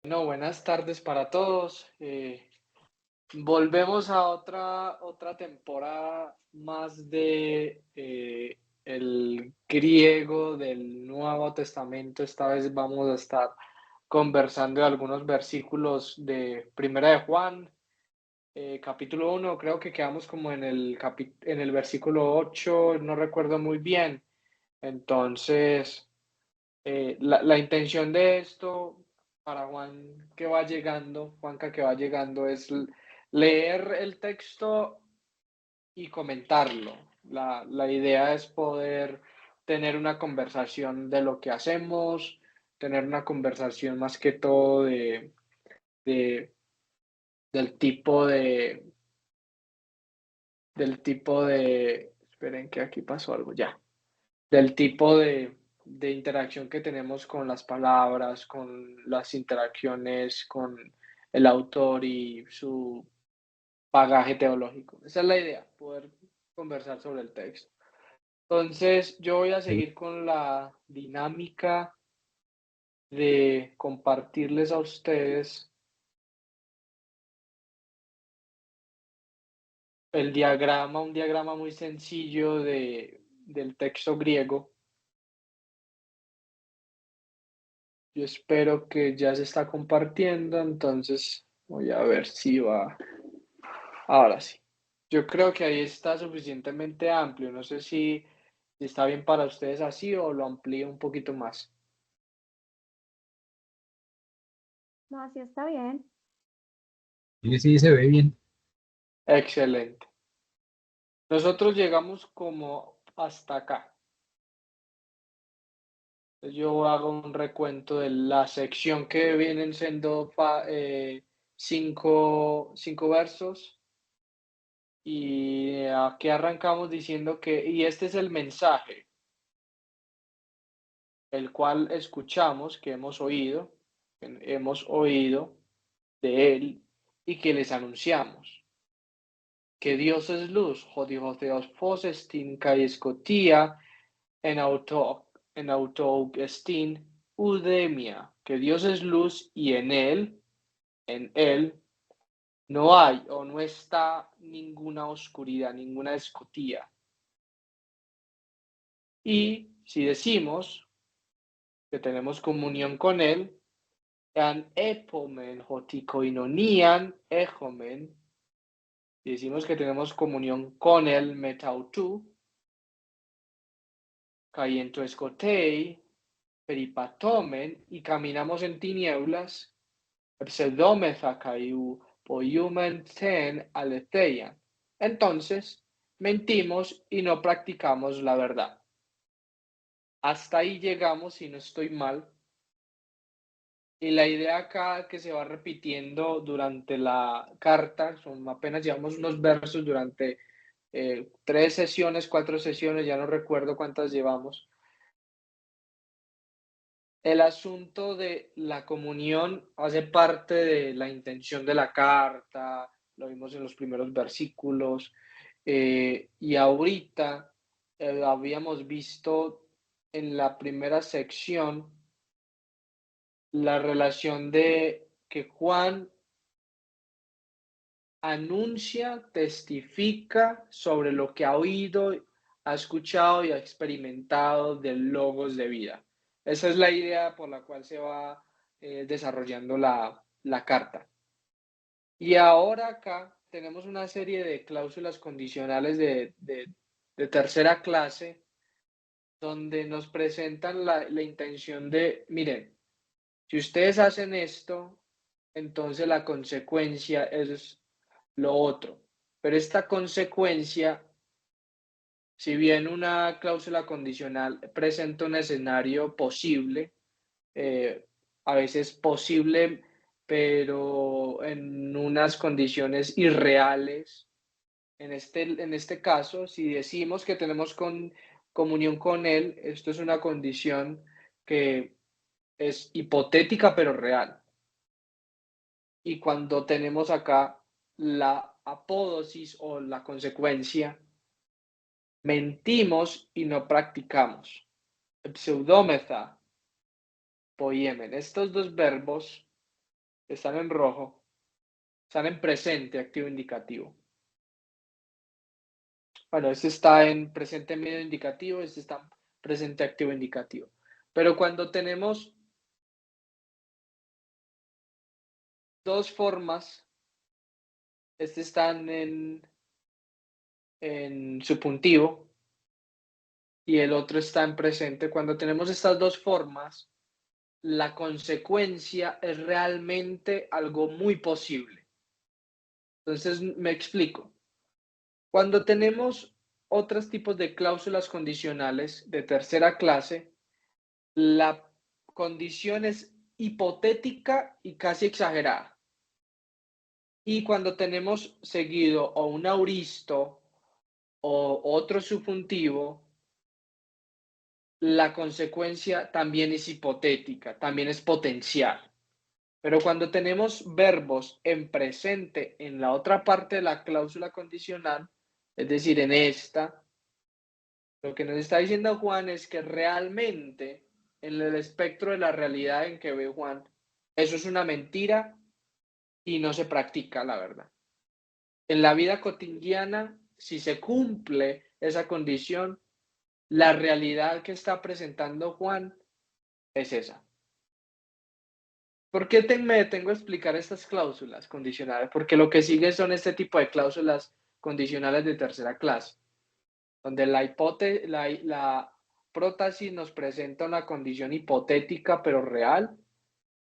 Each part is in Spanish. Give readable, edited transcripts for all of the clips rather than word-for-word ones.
Bueno, buenas tardes para todos. Volvemos a otra temporada más de el griego del Nuevo Testamento. Esta vez vamos a estar conversando de algunos versículos de Primera de Juan, capítulo 1. Creo que quedamos como en el versículo 8, no recuerdo muy bien. Entonces, la intención de esto para Juanca que va llegando, es leer el texto y comentarlo. La idea es poder tener una conversación de lo que hacemos, tener una conversación más que todo de- del tipo de, esperen que aquí pasó algo ya. Del tipo de interacción que tenemos con las palabras, con las interacciones con el autor y su bagaje teológico. Esa es la idea, poder conversar sobre el texto. Entonces, yo voy a Sí, seguir con la dinámica de compartirles a ustedes un diagrama muy sencillo del texto griego. Yo espero que ya se está compartiendo, entonces voy a ver si va. Ahora sí. Yo creo que ahí está suficientemente amplio. No sé si está bien para ustedes así o lo amplío un poquito más. No, así está bien. sí, sí, se ve bien. Excelente. Nosotros llegamos como hasta acá. Yo hago un recuento de la sección que vienen siendo cinco versos. Y aquí arrancamos diciendo y este es el mensaje, el cual escuchamos, que hemos oído de él y que les anunciamos. Que Dios es luz, hodihotheos posestin kai scotia en autogestin udemia, que Dios es luz y en él, no hay o no está ninguna oscuridad, ninguna escotía. Y si decimos que tenemos comunión con él, an epomen hotikoinonian ejomen, y decimos que tenemos comunión con él, metautu, cayento escotei, peripatomen, y caminamos en tinieblas, pseudómetha caiu, poiumen ten aletheian. Entonces, mentimos y no practicamos la verdad. Hasta ahí llegamos, si no estoy mal. Y la idea acá que se va repitiendo durante la carta, apenas llevamos unos versos durante 3 sesiones, 4 sesiones, ya no recuerdo cuántas llevamos. El asunto de la comunión hace parte de la intención de la carta, lo vimos en los primeros versículos, y ahorita habíamos visto en la primera sección la relación de que Juan anuncia, testifica sobre lo que ha oído, ha escuchado y ha experimentado del logos de vida. Esa es la idea por la cual se va desarrollando la carta. Y ahora acá tenemos una serie de cláusulas condicionales de tercera clase donde nos presentan la intención de, miren, si ustedes hacen esto, entonces la consecuencia es lo otro. Pero esta consecuencia, si bien una cláusula condicional presenta un escenario posible, eh, a veces posible, pero en unas condiciones irreales. En este caso, si decimos que tenemos comunión con Él, esto es una condición que es hipotética pero real. Y cuando tenemos acá la apódosis o la consecuencia, mentimos y no practicamos. Pseudómetha, poiemen. Estos dos verbos están en rojo, están en presente activo indicativo. Bueno, este está en presente medio indicativo, este está en presente activo indicativo. Pero cuando tenemos dos formas, este está en subjuntivo y el otro está en presente. Cuando tenemos estas dos formas, la consecuencia es realmente algo muy posible. Entonces, me explico. Cuando tenemos otros tipos de cláusulas condicionales de tercera clase, la condición es hipotética y casi exagerada. Y cuando tenemos seguido o un auristo o otro subjuntivo, la consecuencia también es hipotética, también es potencial. Pero cuando tenemos verbos en presente en la otra parte de la cláusula condicional, es decir, en esta, lo que nos está diciendo Juan es que realmente en el espectro de la realidad en que ve Juan, eso es una mentira y no se practica, la verdad. En la vida cotidiana, si se cumple esa condición, la realidad que está presentando Juan es esa. ¿Por qué me detengo a explicar estas cláusulas condicionales? Porque lo que sigue son este tipo de cláusulas condicionales de tercera clase, donde la prótesis nos presenta una condición hipotética pero real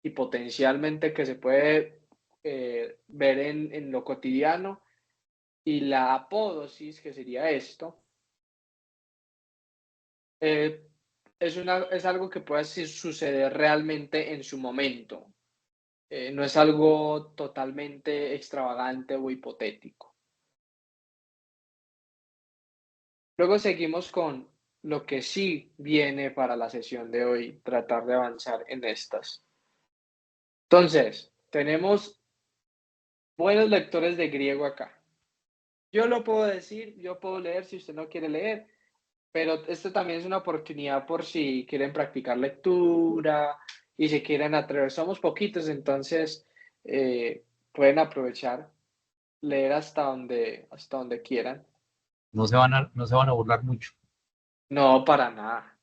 y potencialmente que se puede ver en lo cotidiano, y la apódosis, que sería esto, es algo que puede suceder realmente en su momento. No es algo totalmente extravagante o hipotético. Luego seguimos con lo que sí viene para la sesión de hoy, tratar de avanzar en estas. Entonces, tenemos buenos lectores de griego acá. Yo lo puedo decir, yo puedo leer si usted no quiere leer, pero esto también es una oportunidad por si quieren practicar lectura y si quieren atrever. Somos poquitos, entonces pueden aprovechar, leer hasta donde quieran. No se van a burlar mucho. No, para nada.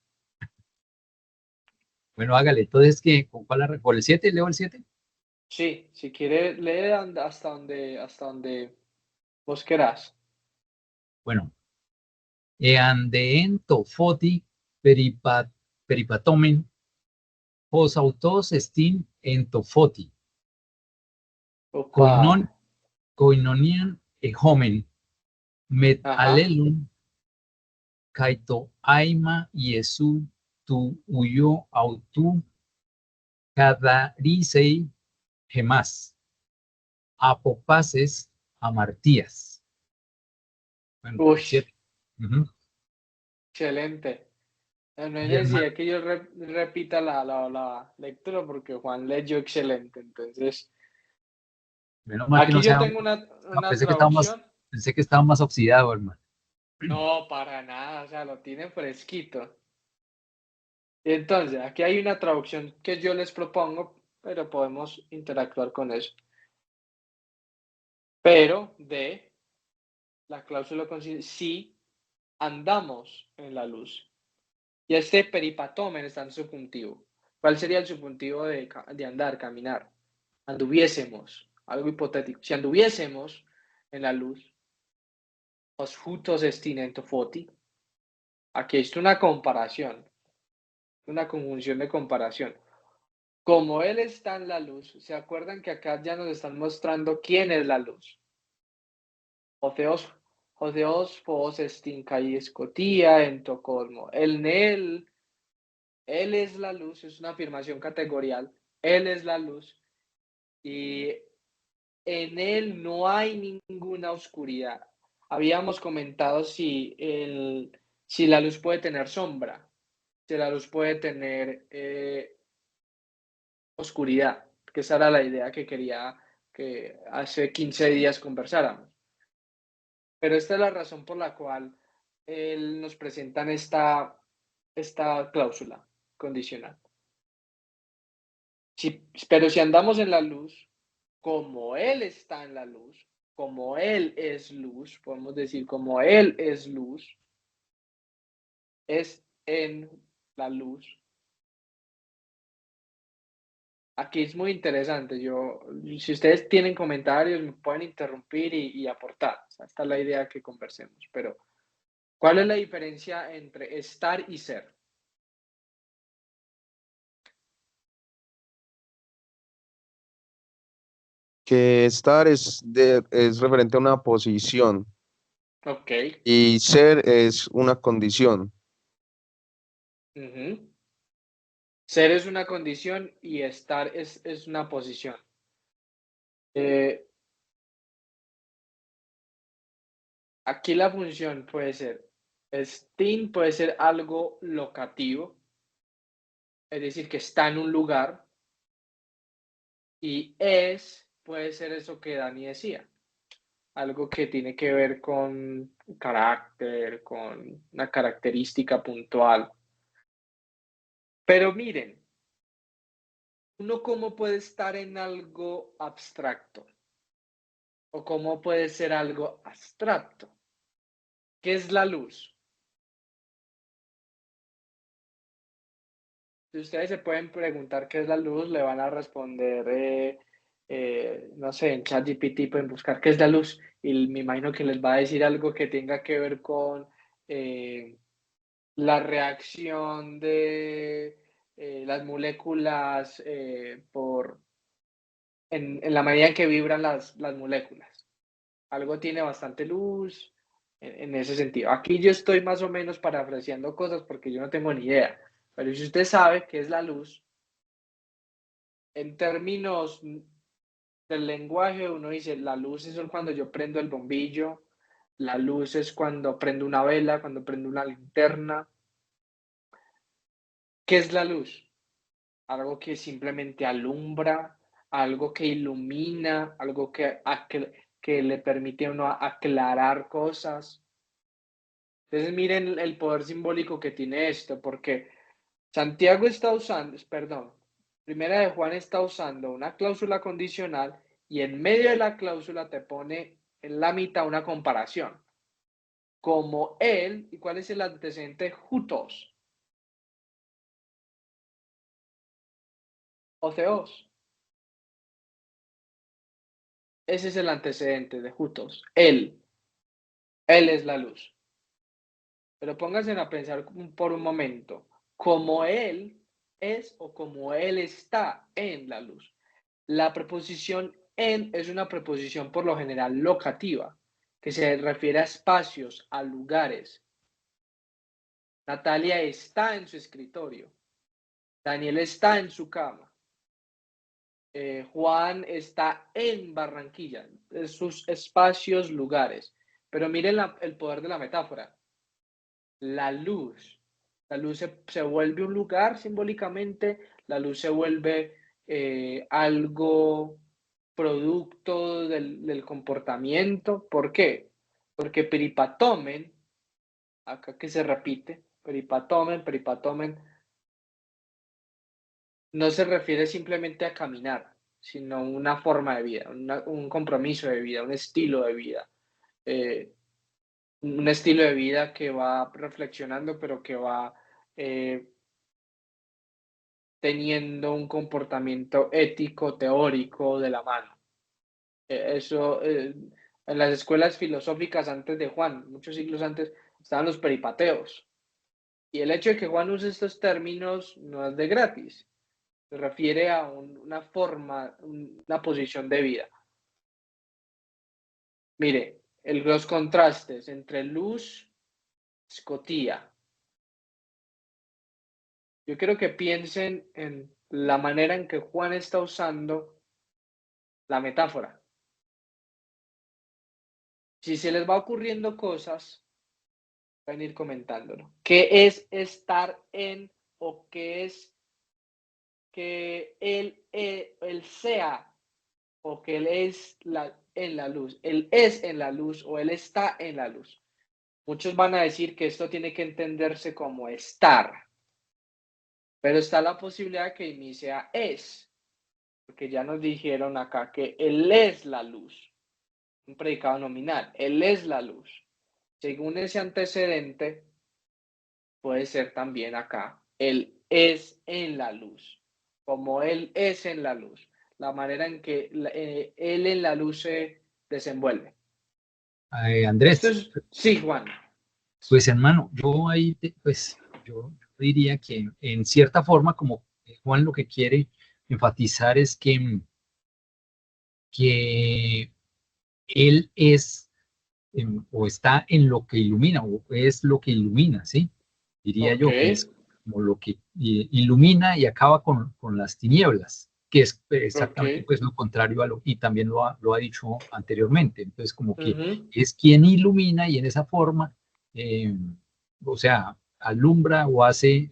Bueno, hágale. Entonces, ¿qué? ¿Con cuál ¿Por el 7? ¿Leo el 7? Sí, si quiere leer hasta donde vos querás. Bueno, eandeen to foti peripatomen os autos estin en to foti Opa. koinonian ehomen met Ajá. alelun kaito aima Iesu tu uyo autu cadarisei gemas apopaces amartías. Bueno, Uy, el 7. excelente. No hay Y el necesidad que yo repita la lectura porque Juan leyó excelente. Entonces, menos mal que aquí no yo sea. tengo No, una traducción. pensé que estaba más oxidado, hermano. No, para nada, o sea, lo tiene fresquito. Y entonces, aquí hay una traducción que yo les propongo, pero podemos interactuar con eso. Pero de la cláusula consiste si andamos en la luz. Y este peripatomen está en subjuntivo. ¿Cuál sería el subjuntivo de andar, caminar? Anduviésemos, algo hipotético. Si anduviésemos en la luz, os jutos estinento foti. Aquí está una comparación, una conjunción de comparación. Como Él está en la luz, ¿se acuerdan que acá ya nos están mostrando quién es la luz? Joseos fos estin kai escotía en Tocolmo. Él es la luz, es una afirmación categorial. Él es la luz y en Él no hay ninguna oscuridad. Habíamos comentado si la luz puede tener sombra, si la luz puede tener oscuridad, que esa era la idea que quería que hace 15 días conversáramos. Pero esta es la razón por la cual él nos presentan esta cláusula condicional. Pero si andamos en la luz, como Él está en la luz, como Él es luz, podemos decir como Él es luz, es en la luz. Aquí es muy interesante. Si ustedes tienen comentarios, me pueden interrumpir y aportar. O sea, esta es la idea que conversemos. Pero, ¿cuál es la diferencia entre estar y ser? Que estar es referente a una posición Ok. y ser es una condición. Ujú. Ser es una condición y estar es una posición. Eh, Aquí la función puede ser, Steam puede ser algo locativo, es decir, que está en un lugar, y puede ser eso que Dani decía, algo que tiene que ver con carácter, con una característica puntual. Pero miren, uno cómo puede estar en algo abstracto o cómo puede ser algo abstracto. ¿Qué es la luz? Si ustedes se pueden preguntar qué es la luz, le van a responder, no sé, en ChatGPT pueden buscar qué es la luz y me imagino que les va a decir algo que tenga que ver con eh, la reacción de las moléculas en la medida en que vibran las moléculas. Algo tiene bastante luz en ese sentido. Aquí yo estoy más o menos parafraseando cosas porque yo no tengo ni idea. Pero si usted sabe qué es la luz, en términos del lenguaje, uno dice, la luz es cuando yo prendo el bombillo, la luz es cuando prendo una vela, cuando prendo una linterna. ¿Qué es la luz? Algo que simplemente alumbra, algo que ilumina, algo que le permite a uno aclarar cosas. Entonces miren el poder simbólico que tiene esto, porque Santiago está usando, perdón, Primera de Juan está usando una cláusula condicional y en medio de la cláusula te pone en la mitad una comparación. Como él, ¿y cuál es el antecedente? Jutos o Theos. Ese es el antecedente de Jutos. Él es la luz. Pero pónganse a pensar por un momento, como Él es o como Él está en la luz. La preposición en es una preposición por lo general locativa, que se refiere a espacios, a lugares. Natalia está en su escritorio. Daniel está en su cama. Juan está en Barranquilla, en sus espacios, lugares. Pero miren el poder de la metáfora. La luz. La luz se vuelve un lugar simbólicamente, la luz se vuelve algo producto del comportamiento. ¿Por qué? Porque peripatomen, acá que se repite, peripatomen, no se refiere simplemente a caminar, sino una forma de vida, un compromiso de vida, un estilo de vida. Eh, un estilo de vida que va reflexionando, pero que va eh, teniendo un comportamiento ético, teórico de la mano. Eso, en las escuelas filosóficas antes de Juan, muchos siglos antes, estaban los peripateos. Y el hecho de que Juan use estos términos no es de gratis, se refiere a una forma, una posición de vida. Mire, los contrastes entre luz, escotía. Yo quiero que piensen en la manera en que Juan está usando la metáfora. Si se les va ocurriendo cosas, van a ir comentándolo. ¿Qué es estar en o qué es que él sea o que él es en la luz? Él es en la luz o él está en la luz. Muchos van a decir que esto tiene que entenderse como estar, pero está la posibilidad que inicia es. porque ya nos dijeron acá que Él es la luz, un predicado nominal, Él es la luz. Según ese antecedente, puede ser también acá, Él es en la luz, como Él es en la luz, la manera en que Él en la luz se desenvuelve. Esto Andrés, es, sí, Juan. pues hermano, yo ahí, pues yo diría que en cierta forma, como Juan lo que quiere enfatizar es que él es o está en lo que ilumina, o es lo que ilumina, ¿sí? Diría Ok, yo que es como lo que ilumina y acaba con las tinieblas, que es ok. exactamente pues lo contrario a lo, y también lo ha dicho anteriormente. Entonces, como que Ujú. es quien ilumina y en esa forma, eh, o sea, alumbra o hace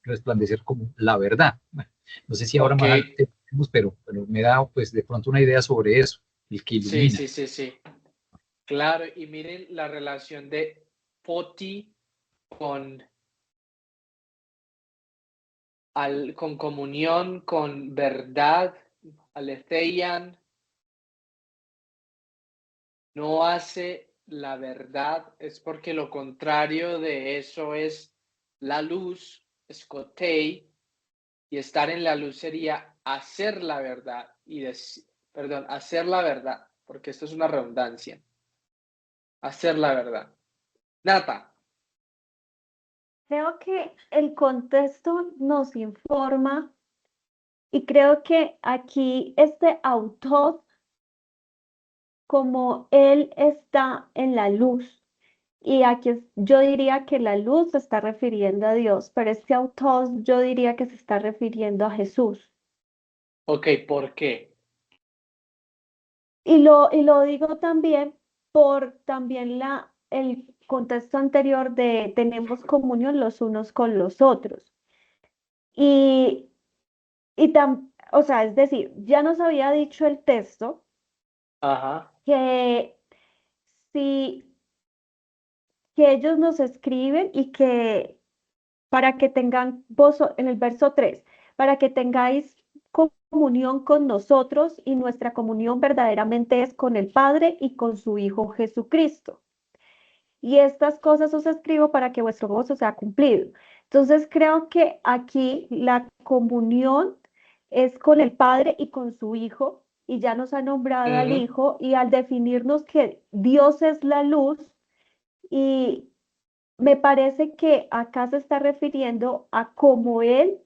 resplandecer como la verdad. Bueno, no sé si ahora Ok, más adelante, pero me da pues de pronto una idea sobre eso, el que sí, ilumina. sí, sí, sí. Claro, y miren la relación de Poti con, con comunión, con verdad, Aletheian, no hace la verdad, es porque lo contrario de eso es la luz, scotei, y estar en la luz sería hacer la verdad, perdón, hacer la verdad, porque esto es una redundancia, hacer la verdad. Nata, Creo que el contexto nos informa y creo que aquí este autor, como él está en la luz, y aquí yo diría que la luz se está refiriendo a Dios, pero este autor yo diría que se está refiriendo a Jesús. ok, ¿por qué? Y lo digo también por también el contexto anterior de tenemos comunión los unos con los otros. Y, o sea, es decir, ya nos había dicho el texto Ajá, que si que ellos nos escriben y que para que tengan vos en el verso 3 para que tengáis comunión con nosotros y nuestra comunión verdaderamente es con el Padre y con su Hijo Jesucristo. Y estas cosas os escribo para que vuestro gozo sea cumplido. Entonces creo que aquí la comunión es con el Padre y con su Hijo, y ya nos ha nombrado al ujú, Hijo, y al definirnos que Dios es la luz, y me parece que acá se está refiriendo a cómo Él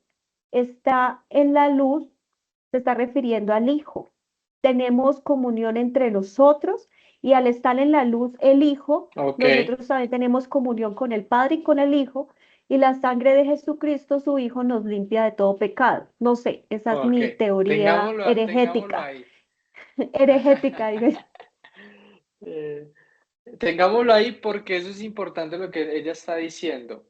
está en la luz, se está refiriendo al Hijo. Tenemos comunión entre nosotros y al estar en la luz el Hijo, ok, nosotros también tenemos comunión con el Padre y con el Hijo, y la sangre de Jesucristo, su Hijo, nos limpia de todo pecado. No sé, esa es ok, mi teoría tengámoslo heregética. ahí. Heregética, digo. Eh, tengámoslo ahí porque eso es importante lo que ella está diciendo.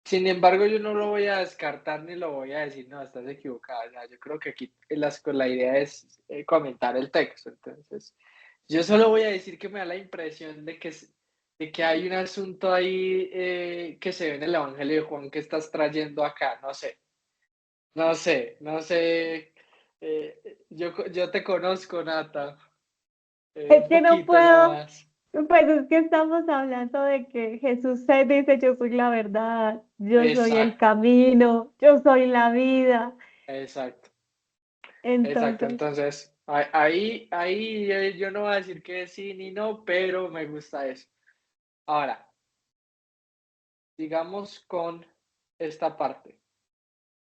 Sin embargo, yo no lo voy a descartar ni lo voy a decir, no, estás equivocada. O sea, yo creo que aquí la idea es comentar el texto. Entonces, yo solo voy a decir que me da la impresión de que, de que hay un asunto ahí que se ve en el Evangelio de Juan que estás trayendo acá. No sé, no sé, no sé. Yo te conozco, Nata, Es un que no poquito puedo. nomás. Pues es que estamos hablando de que Jesús se dice, yo soy la verdad, yo soy el Exacto, camino, yo soy la vida. exacto. Exacto, Entonces, entonces ahí yo no voy a decir que sí ni no, pero me gusta eso. Ahora, digamos con esta parte.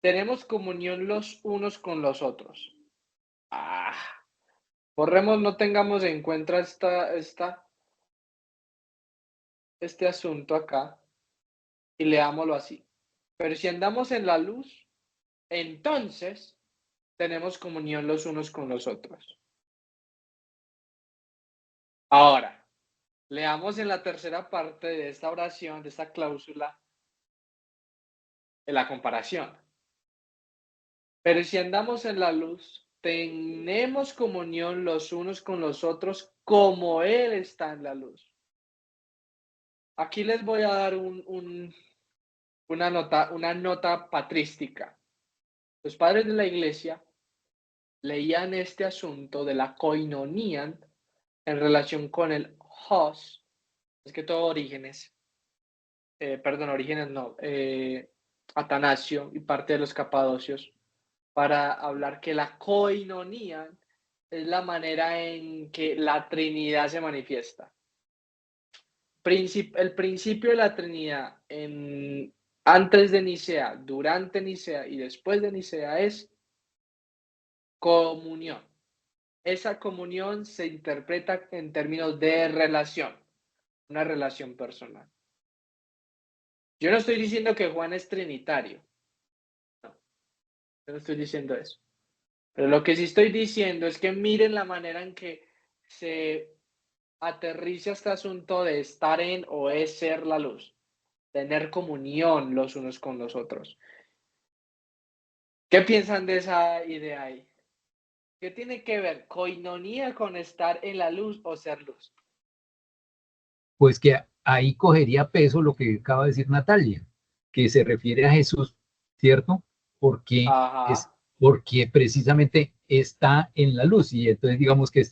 Tenemos comunión los unos con los otros. Ah, borremos, no tengamos en cuenta este asunto acá y leámoslo así. Pero si andamos en la luz, entonces tenemos comunión los unos con los otros. Ahora, leamos en la tercera parte de esta oración, de esta cláusula, de la comparación. Pero si andamos en la luz, tenemos comunión los unos con los otros como Él está en la luz. Aquí les voy a dar una nota patrística. Los padres de la iglesia leían este asunto de la koinonía en relación con el hos, es que todo Orígenes, perdón, Orígenes no, Atanasio y parte de los capadocios, para hablar que la koinonía es la manera en que la Trinidad se manifiesta. El principio de la Trinidad antes de Nicea, durante Nicea y después de Nicea es comunión. Esa comunión se interpreta en términos de relación, una relación personal. Yo no estoy diciendo que Juan es trinitario, no, yo no estoy diciendo eso. Pero lo que sí estoy diciendo es que miren la manera en que se aterriza este asunto de estar en o es ser la luz, tener comunión los unos con los otros. ¿Qué piensan de esa idea ahí? ¿Qué tiene que ver koinonía con estar en la luz o ser luz? Pues que ahí cogería peso lo que acaba de decir Natalia, que se refiere a Jesús, ¿cierto? Porque es Ajá. porque precisamente está en la luz y entonces digamos que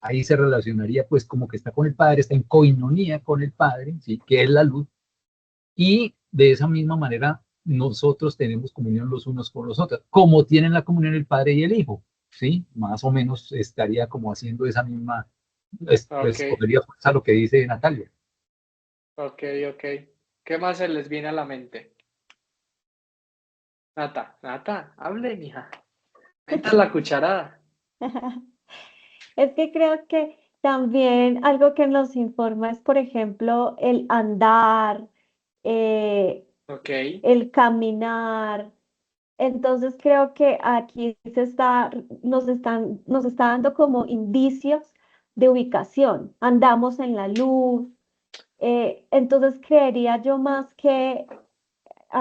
ahí se relacionaría pues como que está con el Padre, está en coinonía con el Padre, ¿sí? Que es la luz, y de esa misma manera nosotros tenemos comunión los unos con los otros, como tienen la comunión el Padre y el Hijo, ¿sí? Más o menos estaría como haciendo esa misma, Ok, pues podría pasar lo que dice Natalia. ok, ok. ¿Qué más se les viene a la mente? Nata, hable, mija. Meta la cucharada. Es que creo que también algo que nos informa es, por ejemplo, el andar, eh, Ok. el caminar. Entonces creo que aquí nos está dando como indicios de ubicación. Andamos en la luz. Entonces creería yo más que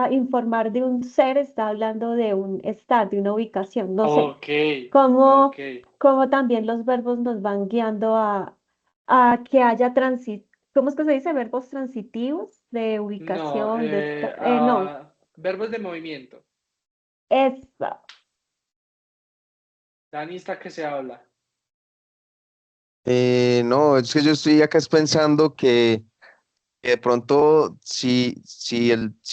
informar de un ser, está hablando de un estar, de una ubicación. No sé, Ok, ok. cómo, cómo también los verbos nos van guiando a que haya ¿cómo es que se dice? Verbos transitivos de No, ubicación, de estar, no, verbos de movimiento. eso. Dani está que se habla. No, es que yo estoy acá es pensando que de pronto si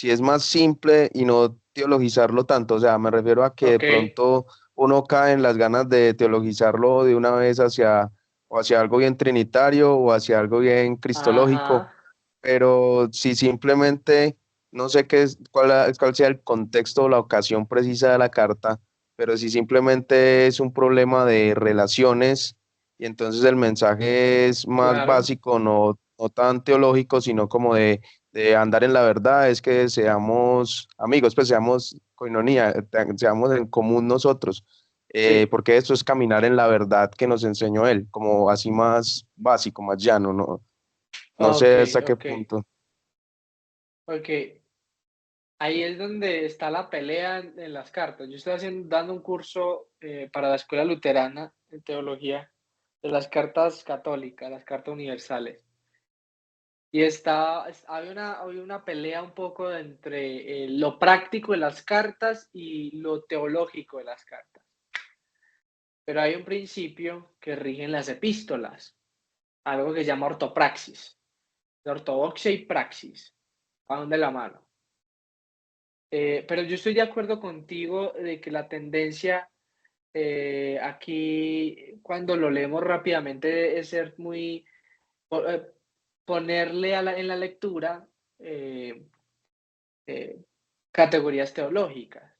es más simple y no teologizarlo tanto, o sea, me refiero a que de Ok. pronto uno cae en las ganas de teologizarlo de una vez o hacia algo bien trinitario o hacia algo bien cristológico, Ajá. pero si simplemente, no sé cuál sea el contexto o la ocasión precisa de la carta, pero si simplemente es un problema de relaciones y entonces el mensaje es más Claro. básico, no tan teológico, sino como de andar en la verdad, es que seamos amigos, pues seamos coinonía, seamos en común nosotros, Sí. porque esto es caminar en la verdad que nos enseñó él, como así más básico, más llano, ¿no? No Ok, sé hasta qué ok. punto. Ok. Ahí es donde está la pelea en las cartas. Yo estoy dando un curso para la escuela luterana de teología de las cartas católicas, las cartas universales. Y había una pelea un poco entre lo práctico de las cartas y lo teológico de las cartas. Pero hay un principio que rige en las epístolas, algo que se llama ortopraxis. De ortodoxia y praxis van de la mano. Pero yo estoy de acuerdo contigo de que la tendencia aquí, cuando lo leemos rápidamente, es ser muy, ponerle en la lectura eh, eh, categorías teológicas.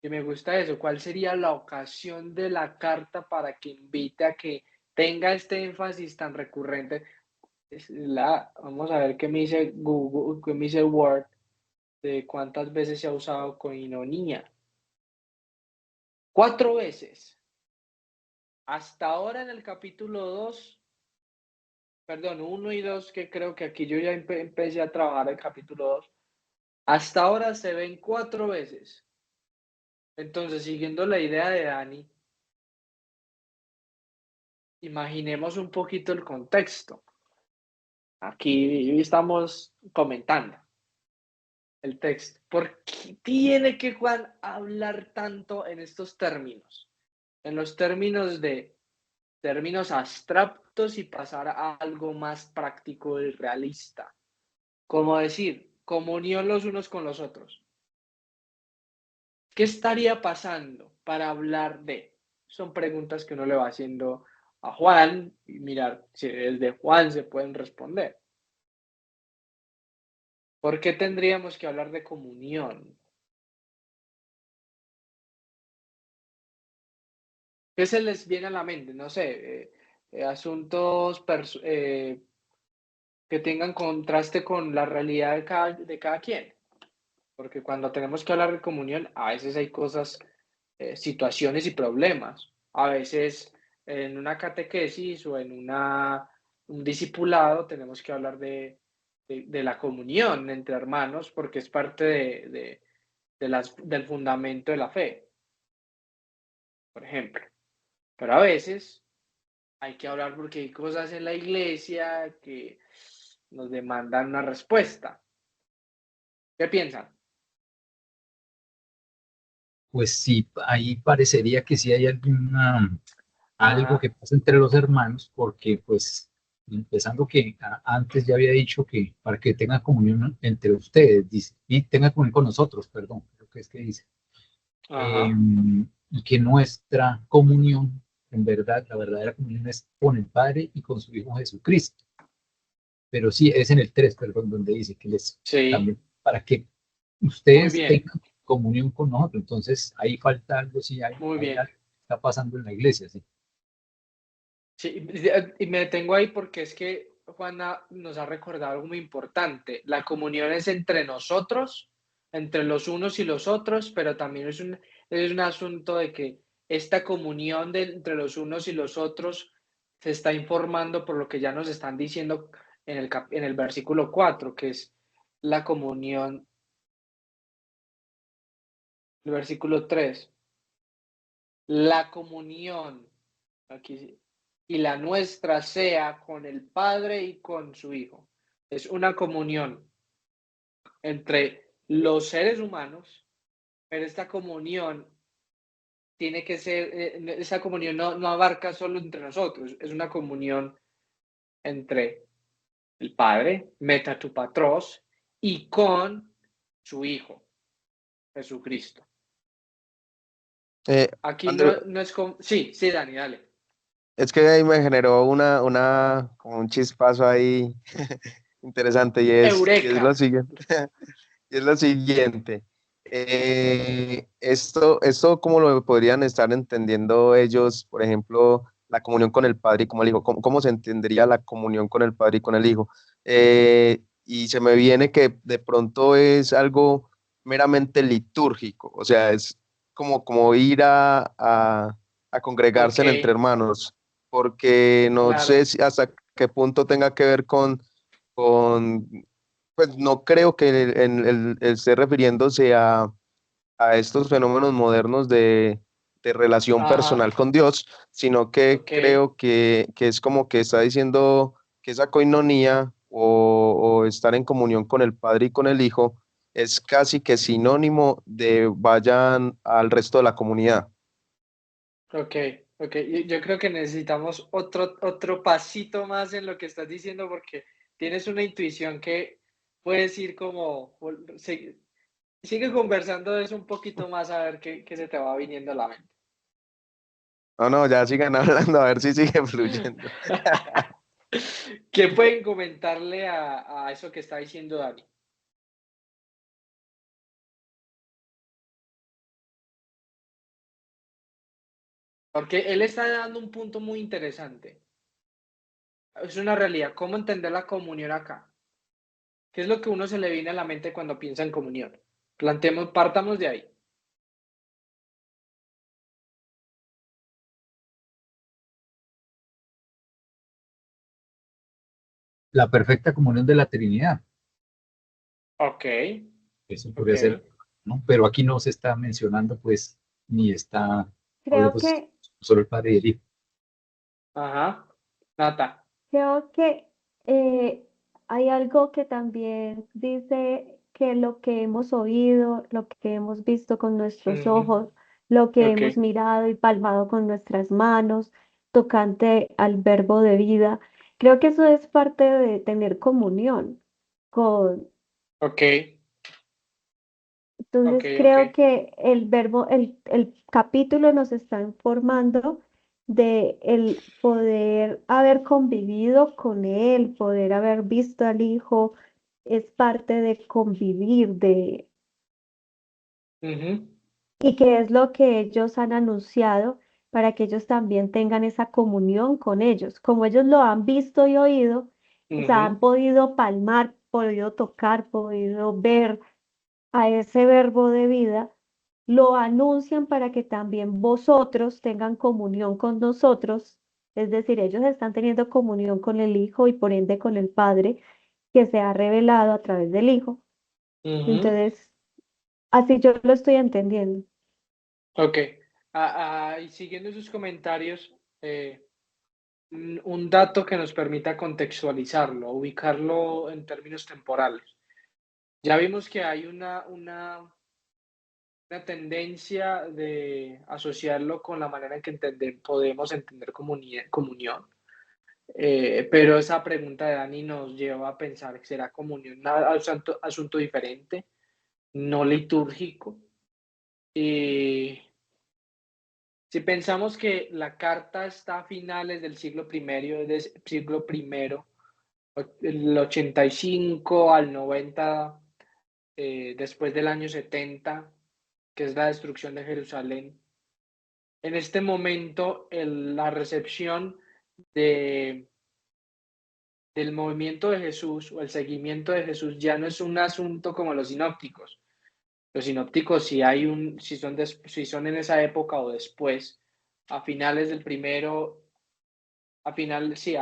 Y me gusta eso. ¿Cuál sería la ocasión de la carta para que invite a que tenga este énfasis tan recurrente? Vamos a ver qué me dice Google, qué me dice Word, de cuántas veces se ha usado coinonía. 4 veces. Hasta ahora en el capítulo 2, perdón, 1 y 2, que creo que aquí yo ya empecé a trabajar el capítulo 2. Hasta ahora se ven 4 veces. Entonces, siguiendo la idea de Dani, imaginemos un poquito el contexto. Aquí estamos comentando. el texto. ¿Por qué tiene que Juan hablar tanto en estos términos? En los términos abstractos y pasar a algo más práctico y realista. Como decir, comunión los unos con los otros. ¿Qué estaría pasando para hablar de? Son preguntas que uno le va haciendo a Juan y mirar si desde Juan se pueden responder. ¿Por qué tendríamos que hablar de comunión? ¿Qué se les viene a la mente? No sé, asuntos que tengan contraste con la realidad de cada quien. Porque cuando tenemos que hablar de comunión, a veces hay cosas, situaciones y problemas. A veces en una catequesis o en un discipulado tenemos que hablar de la comunión entre hermanos porque es parte del fundamento de la fe, por ejemplo. Pero a veces hay que hablar porque hay cosas en la iglesia que nos demandan una respuesta. ¿Qué piensan? Pues sí, ahí parecería que sí hay algo Ajá, que pasa entre los hermanos, porque pues empezando que antes ya había dicho que para que tenga comunión entre ustedes, dice, y tenga comunión con nosotros, perdón, creo que es que dice, eh, ajá. y que nuestra comunión, en verdad, la verdadera comunión es con el Padre y con su Hijo Jesucristo. Pero sí, es en el 3 perdón, donde dice que les Sí, también para que muy ustedes bien, tengan comunión con nosotros. Entonces, ahí falta algo, sí, muy hay bien. algo que está pasando en la iglesia, sí. Sí, y me detengo ahí porque es que Juana nos ha recordado algo muy importante. La comunión es entre nosotros, entre los unos y los otros, pero también es un asunto de que esta comunión entre los unos y los otros se está informando por lo que ya nos están diciendo en el versículo 4 que es la comunión, el versículo 3 la comunión. Aquí sí. Y la nuestra sea con el Padre y con su Hijo. Es una comunión entre los seres humanos, pero esta comunión tiene que ser, esa comunión no abarca solo entre nosotros, es una comunión entre el Padre, meta tu patros, y con su Hijo, Jesucristo. Eh, Aquí Andrew, no es como, sí, sí, Dani, dale. es que ahí me generó como un chispazo ahí interesante y es lo Eureka. siguiente. Y es lo siguiente. Esto, ¿cómo lo podrían estar entendiendo ellos, por ejemplo, la comunión con el Padre y con el Hijo? ¿Cómo se entendería la comunión con el Padre y con el Hijo? Y se me viene que de pronto es algo meramente litúrgico, o sea, es como ir a Ok, congregarse entre hermanos, porque no sé claro. si hasta qué punto tenga que ver con pues no creo que el esté refiriéndose a estos fenómenos modernos de relación Ajá, personal con Dios, sino que ok. creo que es como que está diciendo que esa coinonía o estar en comunión con el Padre y con el Hijo es casi que sinónimo de vayan al resto de la comunidad. Ok, ok. Yo creo que necesitamos otro pasito más en lo que estás diciendo porque tienes una intuición que puedes ir como, sigue conversando de eso un poquito más a ver qué se te va viniendo a la mente. No, no, ya sigan hablando, a ver si sigue fluyendo. ¿Qué pueden comentarle a eso que está diciendo Dani? Porque él está dando un punto muy interesante. Es una realidad. ¿Cómo entender la comunión acá? ¿Qué es lo que uno se le viene a la mente cuando piensa en comunión? Partamos de ahí. La perfecta comunión de la Trinidad, Ok, eso ok. podría ser, ¿no? Pero aquí no se está mencionando, pues, ni está, obvio, Creo pues, que, solo el Padre y el Hijo. Ajá. Nata. creo que eh, hay algo que también dice que lo que hemos oído, lo que hemos visto con nuestros Ujú. ojos, lo que Ok, hemos mirado y palmado con nuestras manos, tocante al verbo de vida, creo que eso es parte de tener comunión con. ok, ok, Entonces ok. creo que el verbo, el capítulo nos está informando de el poder haber convivido con él, poder haber visto al hijo, es parte de convivir, Ujú, y que es lo que ellos han anunciado para que ellos también tengan esa comunión con ellos. Como ellos lo han visto y oído, o sea, han ujú, podido palmar, podido tocar, podido ver a ese verbo de vida, lo anuncian para que también vosotros tengan comunión con nosotros, es decir, ellos están teniendo comunión con el Hijo y por ende con el Padre que se ha revelado a través del Hijo. ujú. Entonces, así yo lo estoy entendiendo. Ok. Y siguiendo sus comentarios, un dato que nos permita contextualizarlo, ubicarlo en términos temporales. Ya vimos que hay una tendencia de asociarlo con la manera en que podemos entender comunión. Pero esa pregunta de Dani nos lleva a pensar que será comunión asunto diferente, no litúrgico. Y si pensamos que la carta está a finales del siglo primero, el 85 al 90, después del año 70, que es la destrucción de Jerusalén, en este momento la recepción de, del movimiento de Jesús o el seguimiento de Jesús ya no es un asunto como los sinópticos. Los sinópticos, si son en esa época o después, a finales del primero, a finales sí,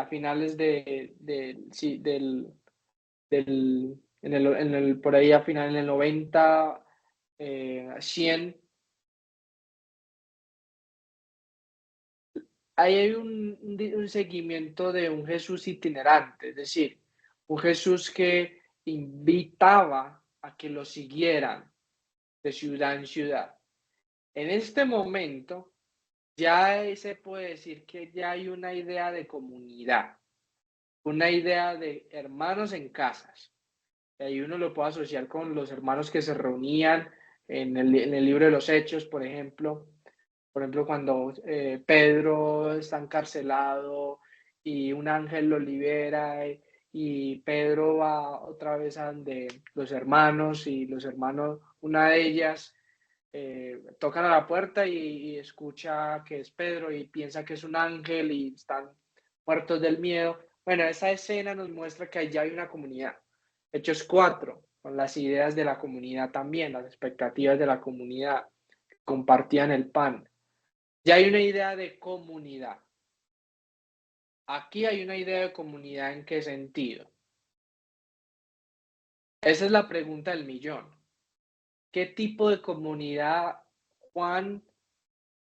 por ahí a final en el 90, 100, ahí hay un seguimiento de un Jesús itinerante, es decir, un Jesús que invitaba a que lo siguieran de ciudad en ciudad. En este momento, ya se puede decir que ya hay una idea de comunidad, una idea de hermanos en casas. Y ahí uno lo puede asociar con los hermanos que se reunían en el libro de los Hechos, por ejemplo. Por ejemplo, cuando Pedro está encarcelado y un ángel lo libera y Pedro va otra vez a donde los hermanos y los hermanos, una de ellas tocan a la puerta y escucha que es Pedro y piensa que es un ángel y están muertos del miedo. Bueno, esa escena nos muestra que allá hay una comunidad. Hechos 4, con las ideas de la comunidad también, las expectativas de la comunidad, compartían el pan. Ya hay una idea de comunidad. Aquí hay una idea de comunidad en qué sentido. Esa es la pregunta del millón. ¿Qué tipo de comunidad Juan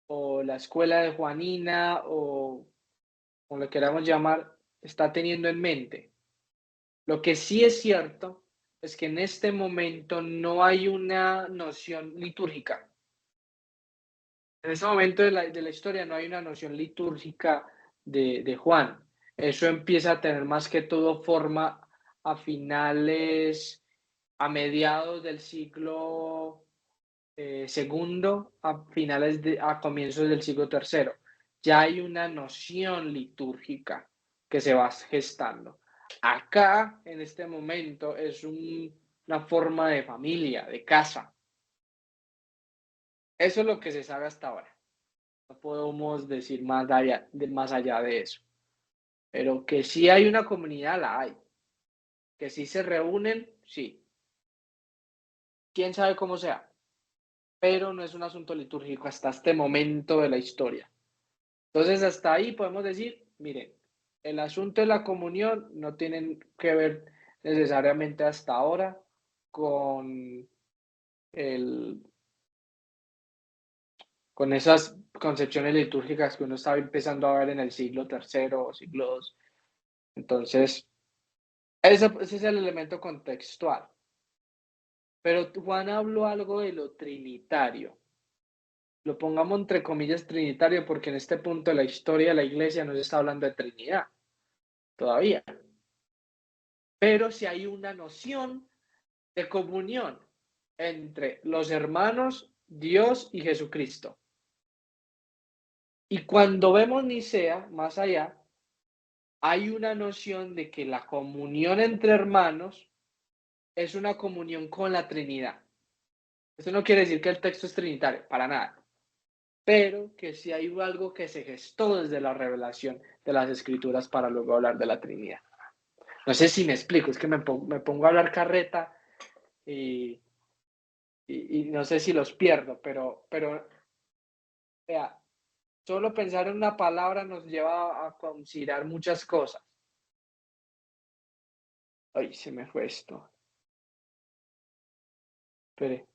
o la escuela de Juanina o como lo queramos llamar está teniendo en mente? Lo que sí es cierto es que en este momento no hay una noción litúrgica. En ese momento de la historia no hay una noción litúrgica de Juan. Eso empieza a tener más que todo forma a finales, a mediados del siglo segundo, a comienzos del siglo tercero. Ya hay una noción litúrgica que se va gestando. Acá, en este momento, es una forma de familia, de casa. Eso es lo que se sabe hasta ahora. No podemos decir más allá de eso. Pero que sí hay una comunidad, la hay. Que sí se reúnen, sí. Quién sabe cómo sea. Pero no es un asunto litúrgico hasta este momento de la historia. Entonces, hasta ahí podemos decir, miren, el asunto de la comunión no tiene que ver necesariamente hasta ahora con el, con esas concepciones litúrgicas que uno estaba empezando a ver en el siglo tercero o siglo II. Entonces, Ese es el elemento contextual. Pero Juan habló algo de lo trinitario. Lo pongamos entre comillas trinitario porque en este punto de la historia de la iglesia no se está hablando de Trinidad todavía. Pero si hay una noción de comunión entre los hermanos, Dios y Jesucristo. Y cuando vemos Nicea, más allá, hay una noción de que la comunión entre hermanos es una comunión con la Trinidad. Esto no quiere decir que el texto es trinitario, para nada, pero que sí hay algo que se gestó desde la revelación de las Escrituras para luego hablar de la Trinidad. No sé si me explico, es que me pongo a hablar carreta y no sé si los pierdo, pero vea, solo pensar en una palabra nos lleva a considerar muchas cosas. Ay, se me fue esto. Espere.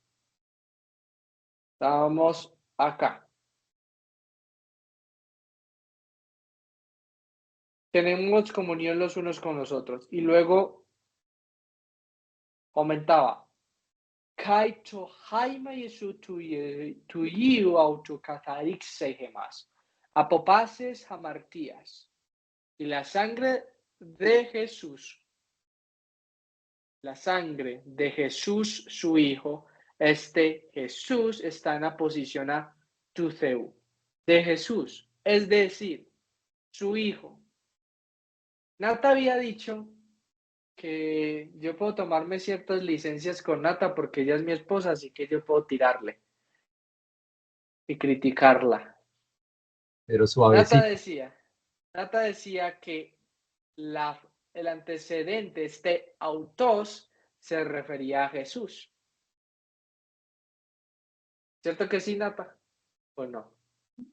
Estábamos acá. Tenemos comunión los unos con los otros. Y luego aumentaba. Kai to haima Jesu tu iu auto catharix gemas. Apopaces hamartías. Y la sangre de Jesús, su Hijo, Jesús está en la posición a tu Theu, de Jesús, es decir, su Hijo. Nata había dicho que yo puedo tomarme ciertas licencias con Nata porque ella es mi esposa, así que yo puedo tirarle y criticarla. Pero Nata suavecito. decía que el antecedente, autos, se refería a Jesús. ¿Cierto que sí, Nata? ¿O no?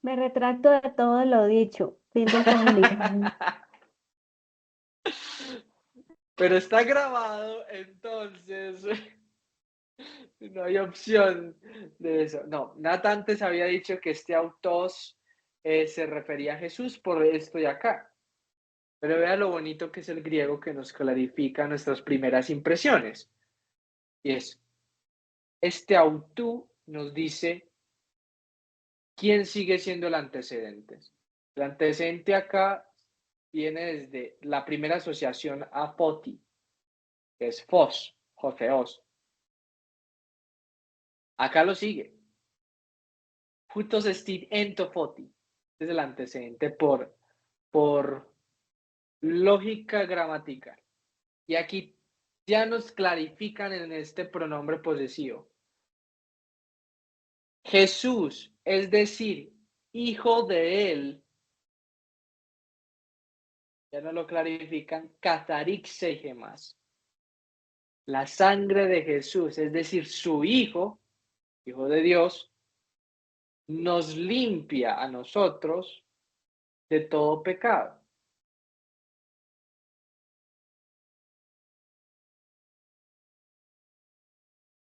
Me retracto de todo lo dicho. Fin del comunicado. Pero está grabado, entonces no hay opción de eso. No, Nata antes había dicho que autos se refería a Jesús por esto y acá. Pero vea lo bonito que es el griego que nos clarifica nuestras primeras impresiones. Y es, autú nos dice quién sigue siendo el antecedente. El antecedente acá viene desde la primera asociación a foti, que es fos, jofeos. Acá lo sigue. Jutos estit ento foti. Es el antecedente por lógica gramatical. Y aquí ya nos clarifican en este pronombre posesivo. Jesús, es decir, hijo de él, ya nos lo clarifican, catharixegemas. La sangre de Jesús, es decir, su hijo, hijo de Dios, nos limpia a nosotros de todo pecado.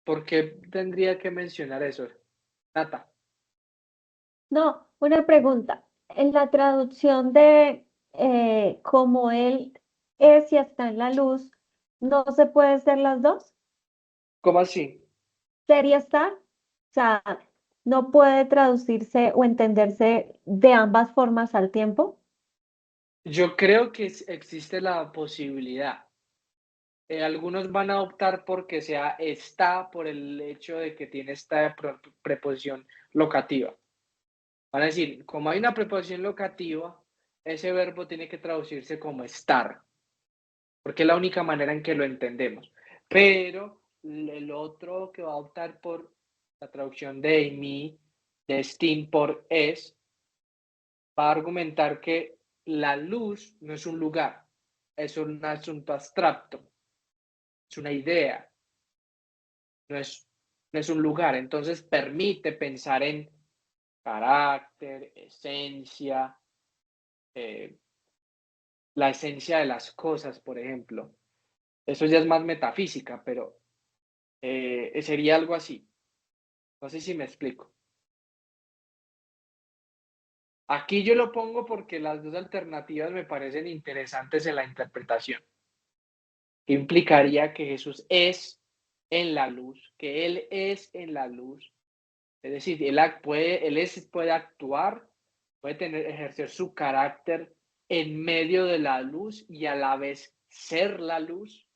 ¿Por qué tendría que mencionar eso, Nata? No, una pregunta. En la traducción de como él es y está en la luz, ¿no se puede ser las dos? ¿Cómo así? ¿Ser y estar? O sea, ¿no puede traducirse o entenderse de ambas formas al tiempo? Yo creo que existe la posibilidad. Algunos van a optar porque sea está por el hecho de que tiene esta preposición locativa. Van a decir, como hay una preposición locativa, ese verbo tiene que traducirse como estar, porque es la única manera en que lo entendemos. Pero el otro que va a optar por la traducción de Amy, de Steam por es, va a argumentar que la luz no es un lugar, es un asunto abstracto, es una idea, no es un lugar. Entonces permite pensar en carácter, esencia, la esencia de las cosas, por ejemplo. Eso ya es más metafísica, pero sería algo así. No sé si me explico. Aquí yo lo pongo porque las dos alternativas me parecen interesantes en la interpretación. que implicaría que Jesús es en la luz, que Él es en la luz. Es decir, Él puede actuar, puede ejercer su carácter en medio de la luz y a la vez ser la luz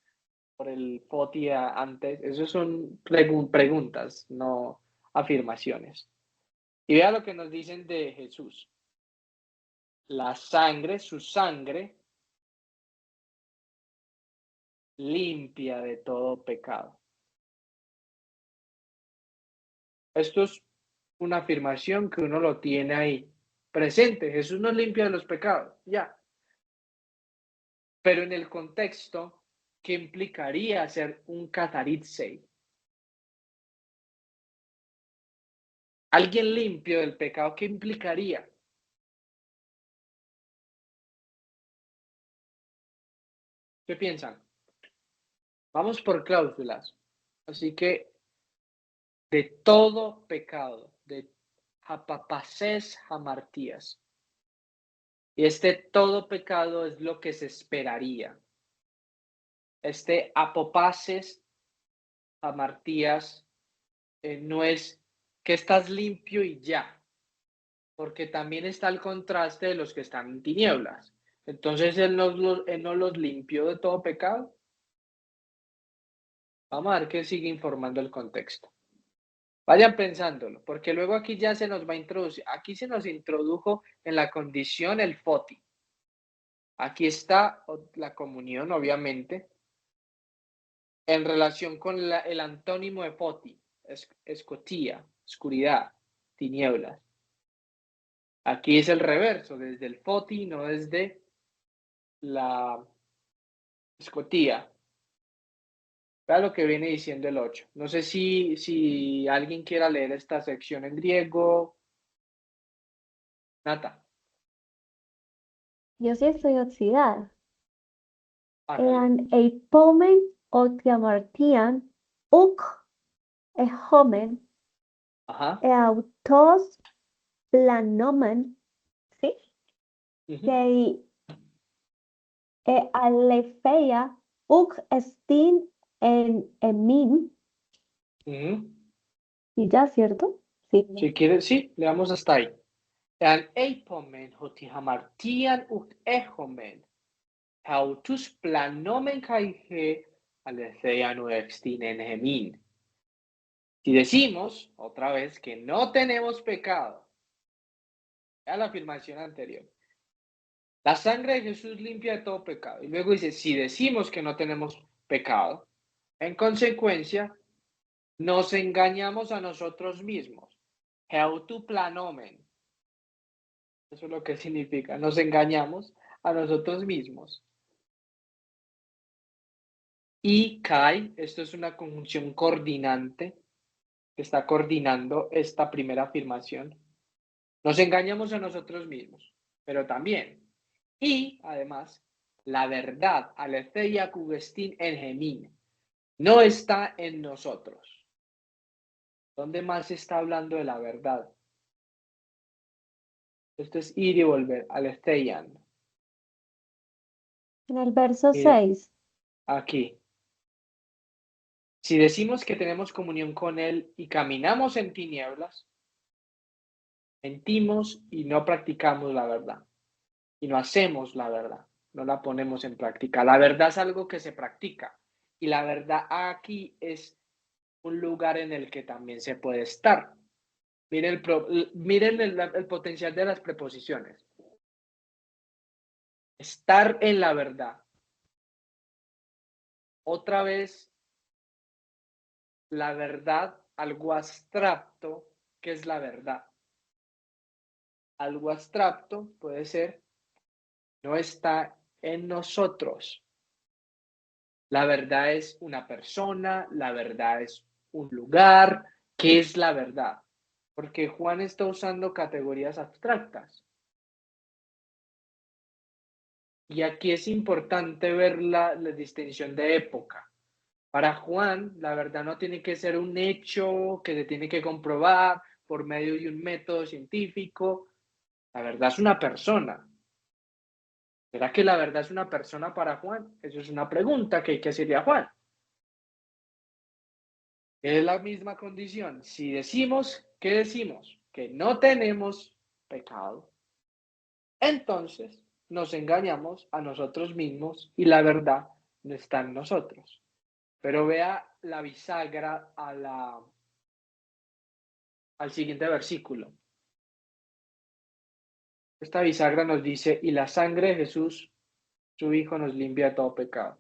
por el Foti antes. Esas son preguntas, no afirmaciones. Y vea lo que nos dicen de Jesús. La sangre, su sangre, limpia de todo pecado. Esto es una afirmación que uno lo tiene ahí presente. Jesús nos limpia de los pecados, ya. Pero en el contexto, ¿qué implicaría ser un cataritzei? Alguien limpio del pecado, ¿qué implicaría? ¿Qué piensan? Vamos por cláusulas. Así que de todo pecado, de hapapaces hamartías. Y todo pecado es lo que se esperaría. Apopaces hamartías no es que estás limpio y ya, porque también está el contraste de los que están en tinieblas. Entonces él no los limpió de todo pecado. Vamos a ver qué sigue informando el contexto. Vayan pensándolo, porque luego aquí ya se nos va a introducir, aquí se nos introdujo en la condición el foti. Aquí está la comunión, obviamente, en relación con el antónimo de foti, escotía, oscuridad, tinieblas. Aquí es el reverso, desde el foti, no desde la escotía. Vea lo que viene diciendo el 8. No sé si alguien quiera leer esta sección en griego. Nata. Yo sí estoy oxidada. Hágale. Ean eipomen otiamartian uk ehomen Ajá. eautos planomen, ¿sí? Ujú, Que alefeia uk estin en emin, ujú. y ya, ¿cierto? Sí. Si quieres, sí, le damos hasta ahí. An eipomen hotihamartian ut ehomen. Autus planomen kaige aletheian extinen hemin. Si decimos, otra vez, que no tenemos pecado, ya la afirmación anterior, la sangre de Jesús limpia de todo pecado. Y luego dice, si decimos que no tenemos pecado, en consecuencia, nos engañamos a nosotros mismos. Planomen. Eso es lo que significa. Nos engañamos a nosotros mismos. Y kai, esto es una conjunción coordinante que está coordinando esta primera afirmación. Nos engañamos a nosotros mismos, pero también, y además, la verdad, aletheia kugestin en gemin, no está en nosotros. ¿Dónde más se está hablando de la verdad? Esto es ir y volver, aletheian. En el verso Mire, 6. aquí. Si decimos que tenemos comunión con Él y caminamos en tinieblas, mentimos y no practicamos la verdad. Y no hacemos la verdad, no la ponemos en práctica. La verdad es algo que se practica. Y la verdad aquí es un lugar en el que también se puede estar. Miren el potencial de las preposiciones. Estar en la verdad. Otra vez, la verdad, algo abstracto, ¿qué es la verdad? Algo abstracto puede ser, no está en nosotros. La verdad es una persona, la verdad es un lugar. ¿Qué es la verdad? Porque Juan está usando categorías abstractas. Y aquí es importante ver la distinción de época. Para Juan, la verdad no tiene que ser un hecho que se tiene que comprobar por medio de un método científico. La verdad es una persona. ¿Será que la verdad es una persona para Juan? Eso es una pregunta que hay que hacerle a Juan. Es la misma condición. Si decimos, ¿qué decimos? Que no tenemos pecado, entonces nos engañamos a nosotros mismos y la verdad no está en nosotros. Pero vea la bisagra al siguiente versículo. Esta bisagra nos dice, y la sangre de Jesús, su Hijo, nos limpia de todo pecado.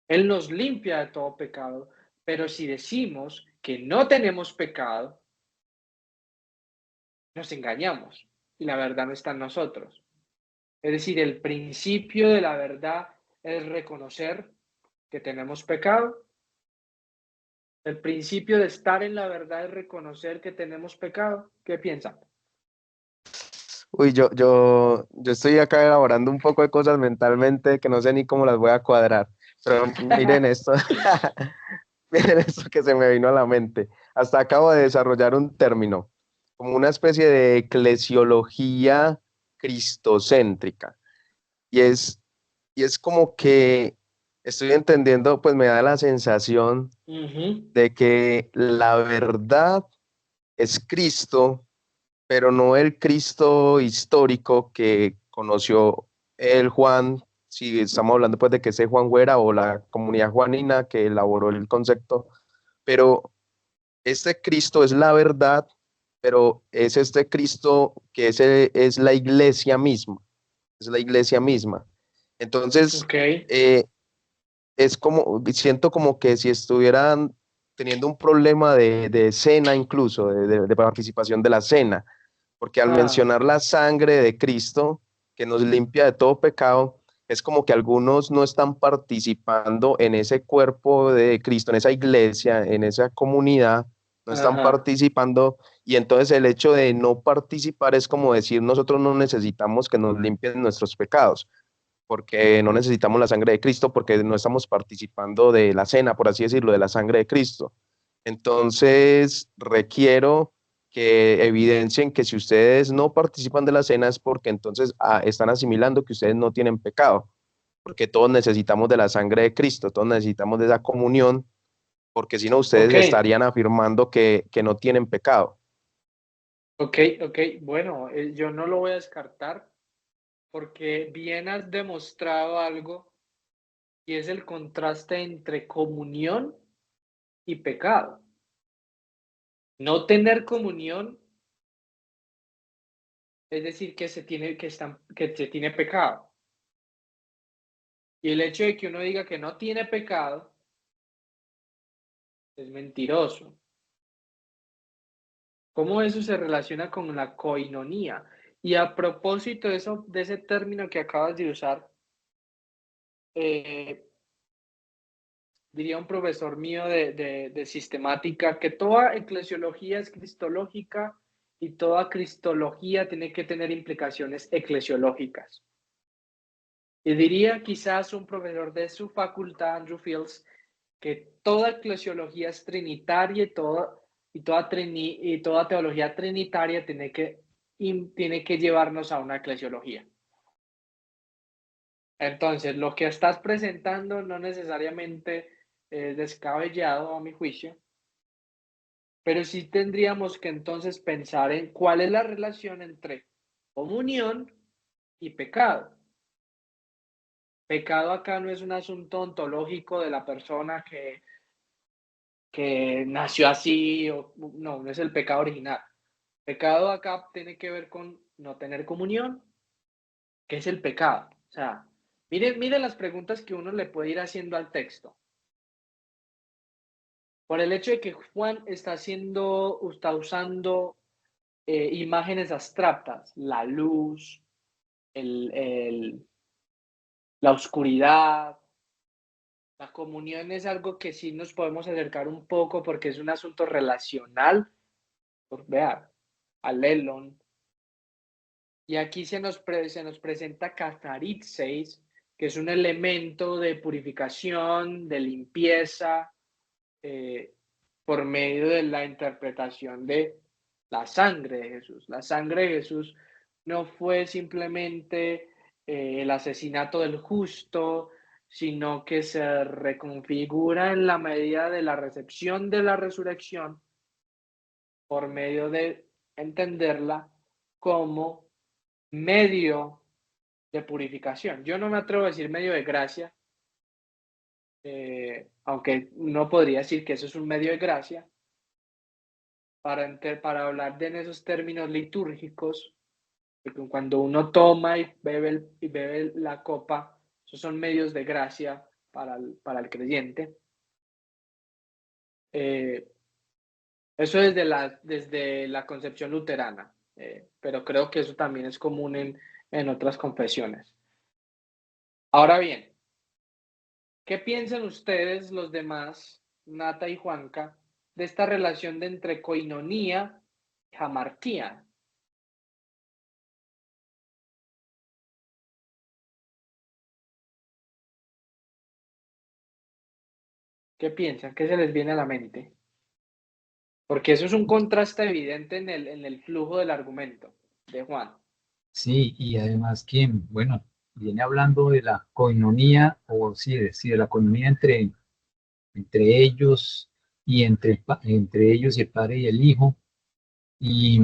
Él nos limpia de todo pecado, pero si decimos que no tenemos pecado, nos engañamos y la verdad no está en nosotros. Es decir, el principio de la verdad es reconocer que tenemos pecado. El principio de estar en la verdad es reconocer que tenemos pecado. ¿Qué piensan? Uy, yo estoy acá elaborando un poco de cosas mentalmente que no sé ni cómo las voy a cuadrar. Pero miren esto, miren esto que se me vino a la mente. Hasta acabo de desarrollar un término, como una especie de eclesiología cristocéntrica. Y es como que estoy entendiendo, pues me da la sensación de que la verdad es Cristo, pero no el Cristo histórico que conoció el Juan, si estamos hablando pues de que ese Juan Güera o la comunidad juanina que elaboró el concepto, pero este Cristo es la verdad, pero es este Cristo que es la iglesia misma, es la iglesia misma. Entonces, Ok, eh, es como, siento como que si estuvieran teniendo un problema de cena incluso, de participación de la cena, porque al ah, mencionar la sangre de Cristo, que nos limpia de todo pecado, es como que algunos no están participando en ese cuerpo de Cristo, en esa iglesia, en esa comunidad, no están ajá, participando y entonces el hecho de no participar es como decir nosotros no necesitamos que nos limpien nuestros pecados, porque no necesitamos la sangre de Cristo, porque no estamos participando de la cena, por así decirlo, de la sangre de Cristo. Entonces, requiero que evidencien que si ustedes no participan de la cena es porque entonces están asimilando que ustedes no tienen pecado, porque todos necesitamos de la sangre de Cristo, todos necesitamos de esa comunión, porque si no ustedes ok, estarían afirmando que no tienen pecado. ok, ok. Bueno, yo no lo voy a descartar porque bien has demostrado algo y es el contraste entre comunión y pecado. No tener comunión es decir que se tiene pecado. Y el hecho de que uno diga que no tiene pecado es mentiroso. ¿Cómo eso se relaciona con la coinonía? Y a propósito de eso, de ese término que acabas de usar, eh, diría un profesor mío de sistemática que toda eclesiología es cristológica y toda cristología tiene que tener implicaciones eclesiológicas. Y diría quizás un profesor de su facultad, Andrew Fields, que toda eclesiología es trinitaria y toda teología trinitaria tiene que llevarnos a una eclesiología. Entonces, lo que estás presentando no necesariamente es descabellado a mi juicio, pero sí tendríamos que entonces pensar en cuál es la relación entre comunión y pecado. Pecado acá no es un asunto ontológico de la persona que nació así, no es el pecado original. Pecado acá tiene que ver con no tener comunión. ¿Qué es el pecado? O sea, miren las preguntas que uno le puede ir haciendo al texto. Por el hecho de que Juan está usando imágenes abstractas, la luz, el, el, la oscuridad, la comunión es algo que sí nos podemos acercar un poco porque es un asunto relacional, por vean, alelon. Y aquí se nos presenta Catharitseis, que es un elemento de purificación, de limpieza, eh, por medio de la interpretación de la sangre de Jesús. La sangre de Jesús no fue simplemente el asesinato del justo, sino que se reconfigura en la medida de la recepción de la resurrección por medio de entenderla como medio de purificación. Yo no me atrevo a decir medio de gracia, aunque uno podría decir que eso es un medio de gracia, para hablar de en esos términos litúrgicos, porque cuando uno toma y bebe la copa, esos son medios de gracia para el creyente. Eso desde la concepción luterana, pero creo que eso también es común en otras confesiones. Ahora bien, ¿qué piensan ustedes, los demás, Nata y Juanca, de esta relación de entre coinonía y jamarquía? ¿Qué piensan? ¿Qué se les viene a la mente? Porque eso es un contraste evidente en el flujo del argumento de Juan. Sí, y además que, bueno, viene hablando de la coinonía, o sí, de la coinonía entre ellos y entre ellos y el Padre y el Hijo. Y,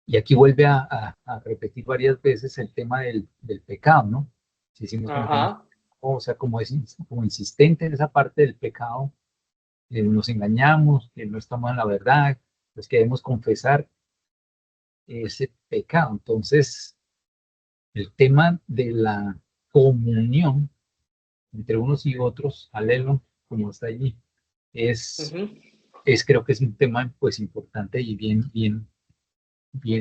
y aquí vuelve a repetir varias veces el tema del pecado, ¿no? Si hicimos como tema, Ajá, o sea, como insistente en esa parte del pecado, nos engañamos, que no estamos en la verdad, pues queremos confesar ese pecado. Entonces, el tema de la comunión entre unos y otros, alelo, como está allí, es, ujú, creo que es un tema pues importante y bien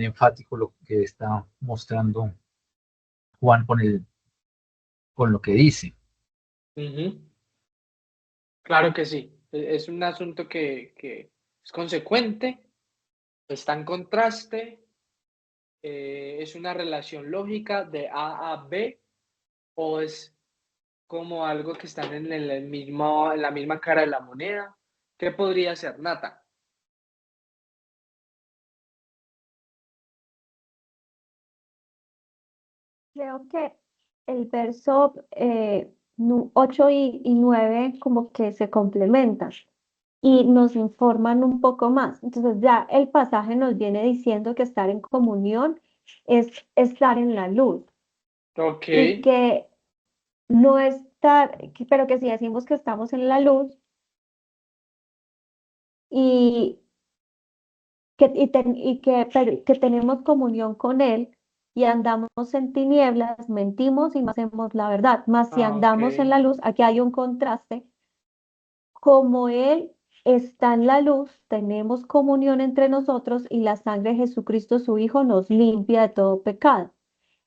enfático lo que está mostrando Juan con lo que dice. ujú. Claro que sí. Es un asunto que es consecuente, está en contraste, es una relación lógica de A a B, o es como algo que están en la misma cara de la moneda. ¿Qué podría ser, Nata? Creo que el verso 8 y 9 como que se complementan y nos informan un poco más. Entonces ya el pasaje nos viene diciendo que estar en comunión es estar en la luz Ok, y que no estar, pero que si decimos que estamos en la luz y que tenemos comunión con Él y andamos en tinieblas, mentimos y no hacemos la verdad. Mas si ok, andamos en la luz, aquí hay un contraste, como Él está en la luz, tenemos comunión entre nosotros y la sangre de Jesucristo, su Hijo, nos limpia de todo pecado.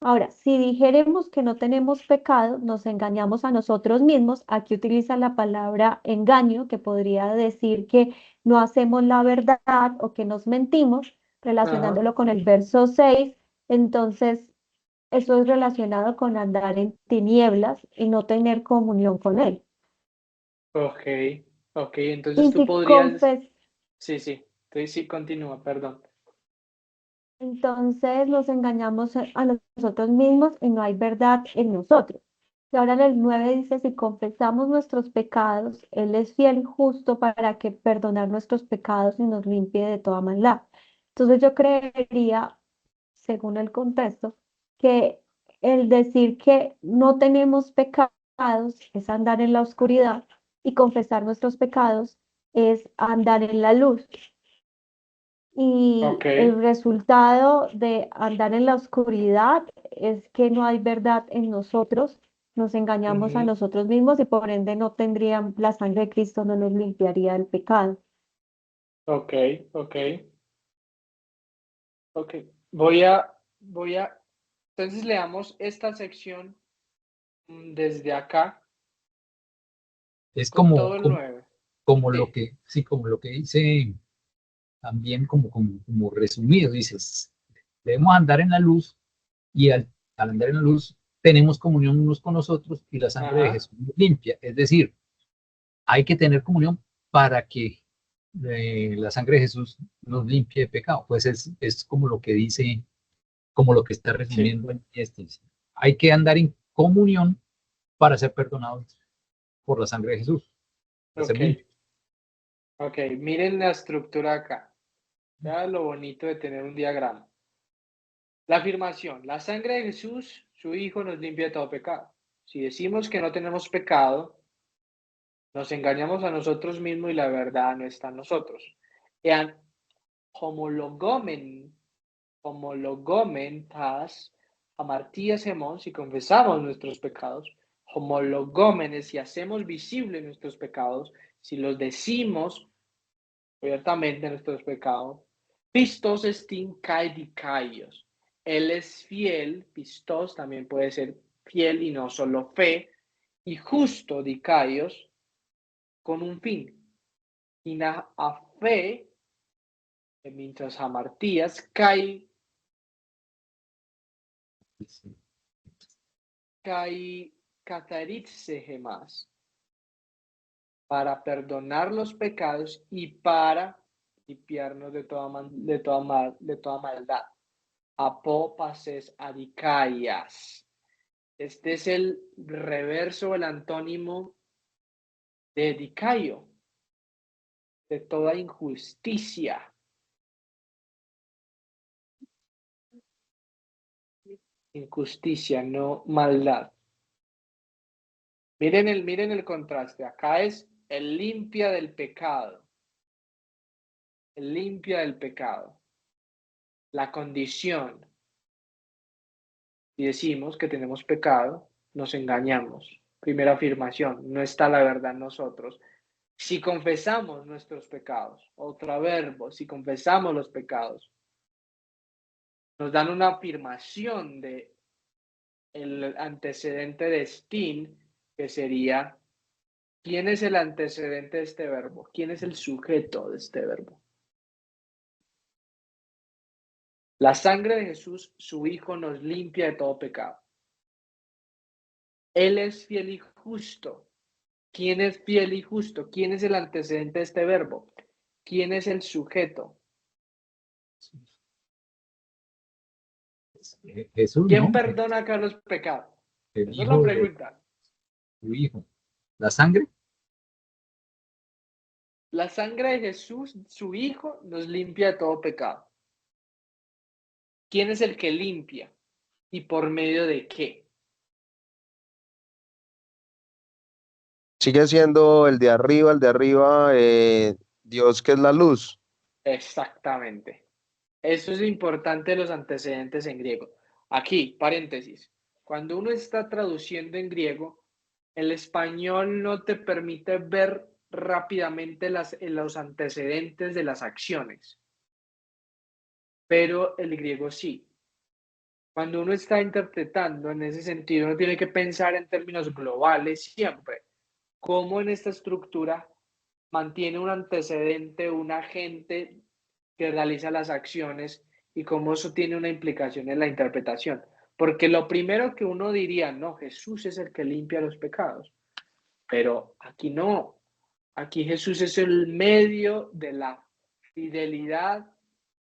Ahora, si dijéramos que no tenemos pecado, nos engañamos a nosotros mismos. Aquí utiliza la palabra engaño, que podría decir que no hacemos la verdad o que nos mentimos, ajá, relacionándolo con el verso 6. Entonces, eso es relacionado con andar en tinieblas y no tener comunión con Él. ok, ok. Entonces Y tú si podrías, confes sí, sí, sí, sí, continúa, perdón. Entonces nos engañamos a nosotros mismos y no hay verdad en nosotros. Y ahora en el 9 dice, si confesamos nuestros pecados, Él es fiel y justo para que perdonar nuestros pecados y nos limpie de toda maldad. Entonces yo creería, según el contexto, que el decir que no tenemos pecados es andar en la oscuridad y confesar nuestros pecados es andar en la luz. Ok, Y el resultado de andar en la oscuridad es que no hay verdad en nosotros, nos engañamos a ujú, nosotros mismos y por ende no tendrían, la sangre de Cristo no nos limpiaría del pecado. ok, ok, ok. Voy a, entonces leamos esta sección desde acá Es con como, todo el como, 9. como lo Sí, que, sí, como lo que dice también como resumido, dices, debemos andar en la luz y al andar en la luz tenemos comunión unos con nosotros y la sangre de ajá, Jesús nos limpia. Es decir, hay que tener comunión para que la sangre de Jesús nos limpie de pecado. Pues es como lo que dice, como lo que está sí. resumiendo en este. hay que andar en comunión para ser perdonados por la sangre de Jesús. Para ser Ok, limpios. ok, miren la estructura acá. Vean lo bonito de tener un diagrama. La afirmación, la sangre de Jesús, su Hijo, nos limpia de todo pecado. Si decimos que no tenemos pecado, nos engañamos a nosotros mismos y la verdad no está en nosotros. Ean homologomen tas amartías hemon, si confesamos nuestros pecados, homologómenes, si hacemos visibles nuestros pecados, si los decimos abiertamente nuestros pecados, pistos estin kai dikaios. Él es fiel, pistos también puede ser fiel y no solo fe, y justo dikaios con un fin. Y a fe, mientras amartías, kai cataritse más para perdonar los pecados y para limpiarnos de toda maldad. Apópases adicaias. Este es el reverso, el antónimo de dicaio, de toda injusticia. Injusticia, no maldad. Miren el contraste. Acá es el limpia del pecado. El limpia del pecado. La condición. Si decimos que tenemos pecado, nos engañamos. Primera afirmación, no está la verdad en nosotros. Si confesamos nuestros pecados, otro verbo, si confesamos los pecados, nos dan una afirmación de el antecedente de Stin, que sería, ¿quién es el antecedente de este verbo? ¿Quién es el sujeto de este verbo? La sangre de Jesús, su Hijo, nos limpia de todo pecado. Él es fiel y justo. ¿Quién es fiel y justo? ¿Quién es el antecedente de este verbo? ¿Quién es el sujeto? Jesús, ¿Quién ¿no? perdona acá los pecados? El Esa es la Hijo de pregunta. su Hijo. La sangre, La sangre de Jesús, su Hijo, nos limpia de todo pecado. ¿Quién es el que limpia? ¿Y por medio de qué? Sigue siendo el de arriba, Dios que es la luz. Exactamente. Eso es importante de los antecedentes en griego. Aquí, paréntesis. Cuando uno está traduciendo en griego, el español no te permite ver rápidamente los antecedentes de las acciones, pero el griego sí. Cuando uno está interpretando en ese sentido, uno tiene que pensar en términos globales siempre. Cómo en esta estructura mantiene un antecedente, un agente que realiza las acciones y cómo eso tiene una implicación en la interpretación. Porque lo primero que uno diría, no, Jesús es el que limpia los pecados, pero aquí no. Aquí Jesús es el medio de la fidelidad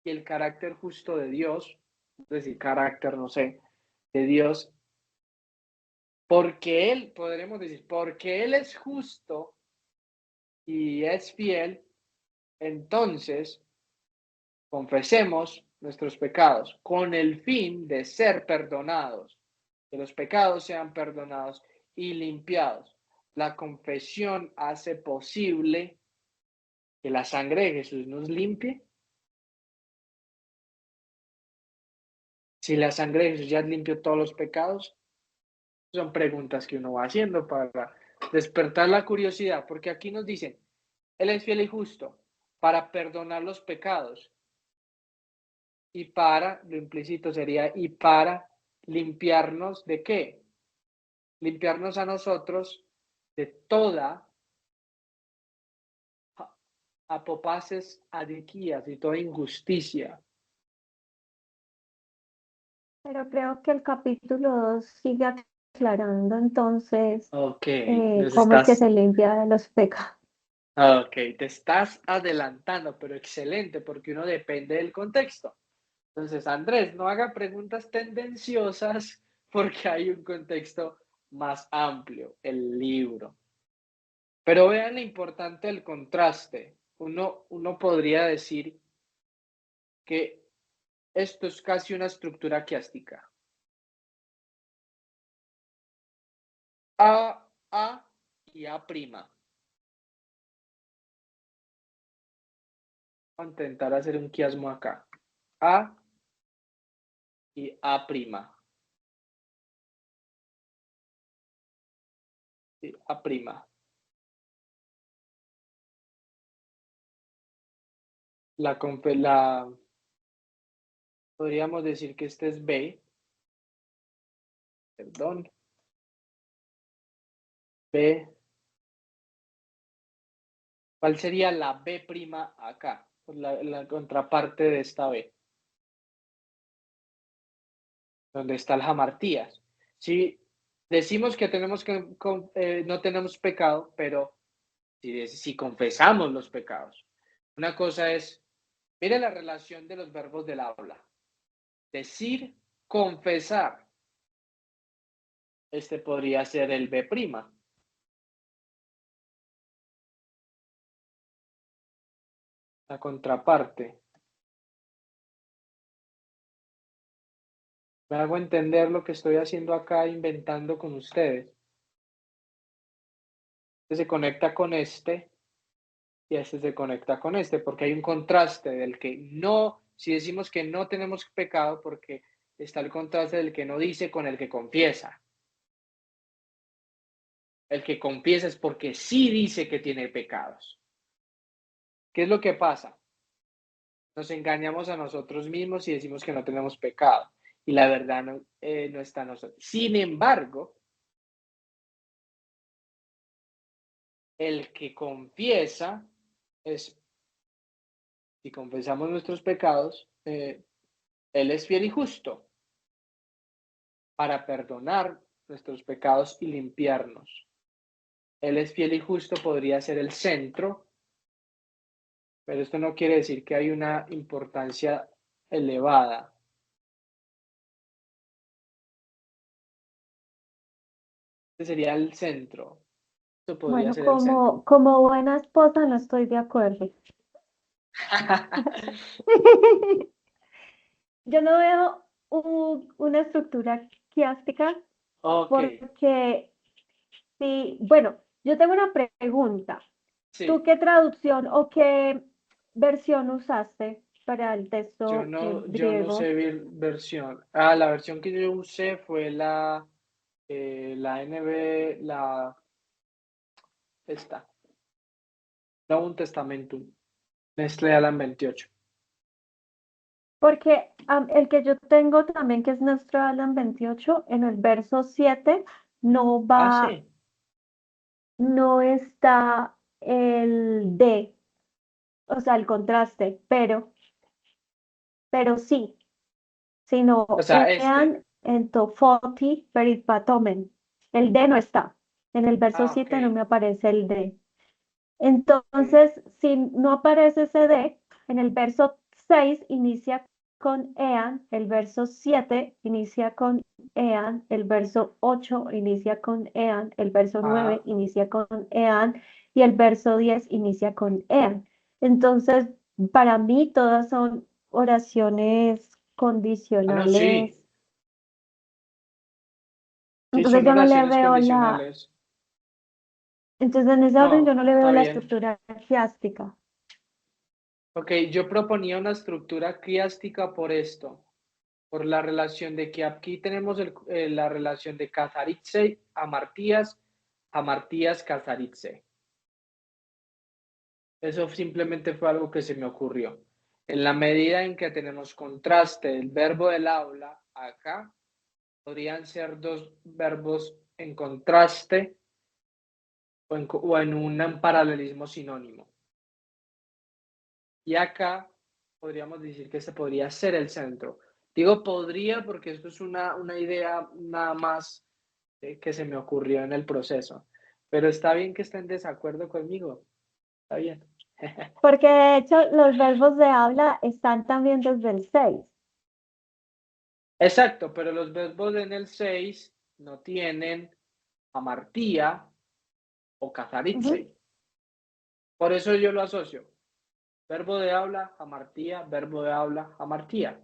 y el carácter justo de Dios, es decir, carácter, no sé, de Dios, porque Él, podremos decir, porque Él es justo y es fiel, entonces confesemos nuestros pecados con el fin de ser perdonados, que los pecados sean perdonados y limpiados. La confesión hace posible que la sangre de Jesús nos limpie. Si la sangre de Jesús ya limpió todos los pecados, son preguntas que uno va haciendo para despertar la curiosidad, porque aquí nos dicen, Él es fiel y justo para perdonar los pecados y para, lo implícito sería, y para limpiarnos de qué? Limpiarnos a nosotros de toda apopaces adiquías y toda injusticia. Pero creo que el capítulo 2 sigue aclarando entonces Ok, cómo es que se limpia de los pecados. ok, te estás adelantando, pero excelente, porque uno depende del contexto. Entonces, Andrés, no haga preguntas tendenciosas, porque hay un contexto más amplio, el libro. Pero vean lo importante del contraste. Uno podría decir que esto es casi una estructura quiástica. A y A'. Voy a intentar hacer un quiasmo acá. A y A'. Y A'. Podríamos decir que este es B, perdón, B. ¿Cuál sería la B' acá? Pues la contraparte de esta B, donde está el jamartías. Si decimos que no tenemos pecado, pero si confesamos los pecados, una cosa es, mire la relación de los verbos del habla. Decir, confesar. Este podría ser el B'. La contraparte. Me hago entender lo que estoy haciendo acá, inventando con ustedes. Este se conecta con este y este se conecta con este, porque hay un contraste del que no, si decimos que no tenemos pecado, porque está el contraste del que no dice con el que confiesa. El que confiesa es porque sí dice que tiene pecados. ¿Qué es lo que pasa? Nos engañamos a nosotros mismos y decimos que no tenemos pecado. Y la verdad no está en nosotros. Sin embargo, el que confiesa si confesamos nuestros pecados, Él es fiel y justo para perdonar nuestros pecados y limpiarnos. Él es fiel y justo podría ser el centro, pero esto no quiere decir que hay una importancia elevada. Este sería el centro. Esto podría Bueno, ser el centro. como buena esposa no estoy de acuerdo. Yo no veo una estructura quiástica Ok, porque sí, bueno, yo tengo una pregunta. ¿Tú sí. qué traducción o qué versión usaste para el Yo texto no griego? sé versión. Ah, la versión que yo usé fue la NB, esta. Nuevo Testamentum, Nestle Alan 28. Porque el que yo tengo también, que es nuestro Alan 28, en el verso 7 no Ah, va, sí. no está el de, o sea, el contraste, pero sí, O sino sea, ean entofoti peripatomen. El de no está. En el verso Ah, ok. 7 no me aparece el de. Ok. Entonces, si no aparece ese de, en el verso 6 inicia con ean, el verso 7 inicia con ean, el verso 8 inicia con ean, el verso 9 Ah, inicia con ean y el verso 10 inicia con ean. Entonces, para mí todas son oraciones no, sí. condicionales. Sí, Entonces son yo no le oraciones veo la, condicionales. entonces en ese orden yo No, no le veo está la bien. estructura eclesiástica. Ok, yo proponía una estructura criástica por esto, por la relación de que aquí tenemos la relación de Casaritse a Martías Casaritse. Eso simplemente fue algo que se me ocurrió. En la medida en que tenemos contraste del verbo del aula acá, podrían ser dos verbos en contraste o en un paralelismo sinónimo. Y acá podríamos decir que este podría ser el centro. Digo podría porque esto es una idea nada más que se me ocurrió en el proceso. Pero está bien que estén en desacuerdo conmigo. Está bien. Porque de hecho los verbos de habla están también desde el 6. Exacto, pero los verbos en el 6 no tienen amartía o Ujú. cazaritse. Por eso yo lo asocio. Verbo de habla, amartía, verbo de habla, amartía.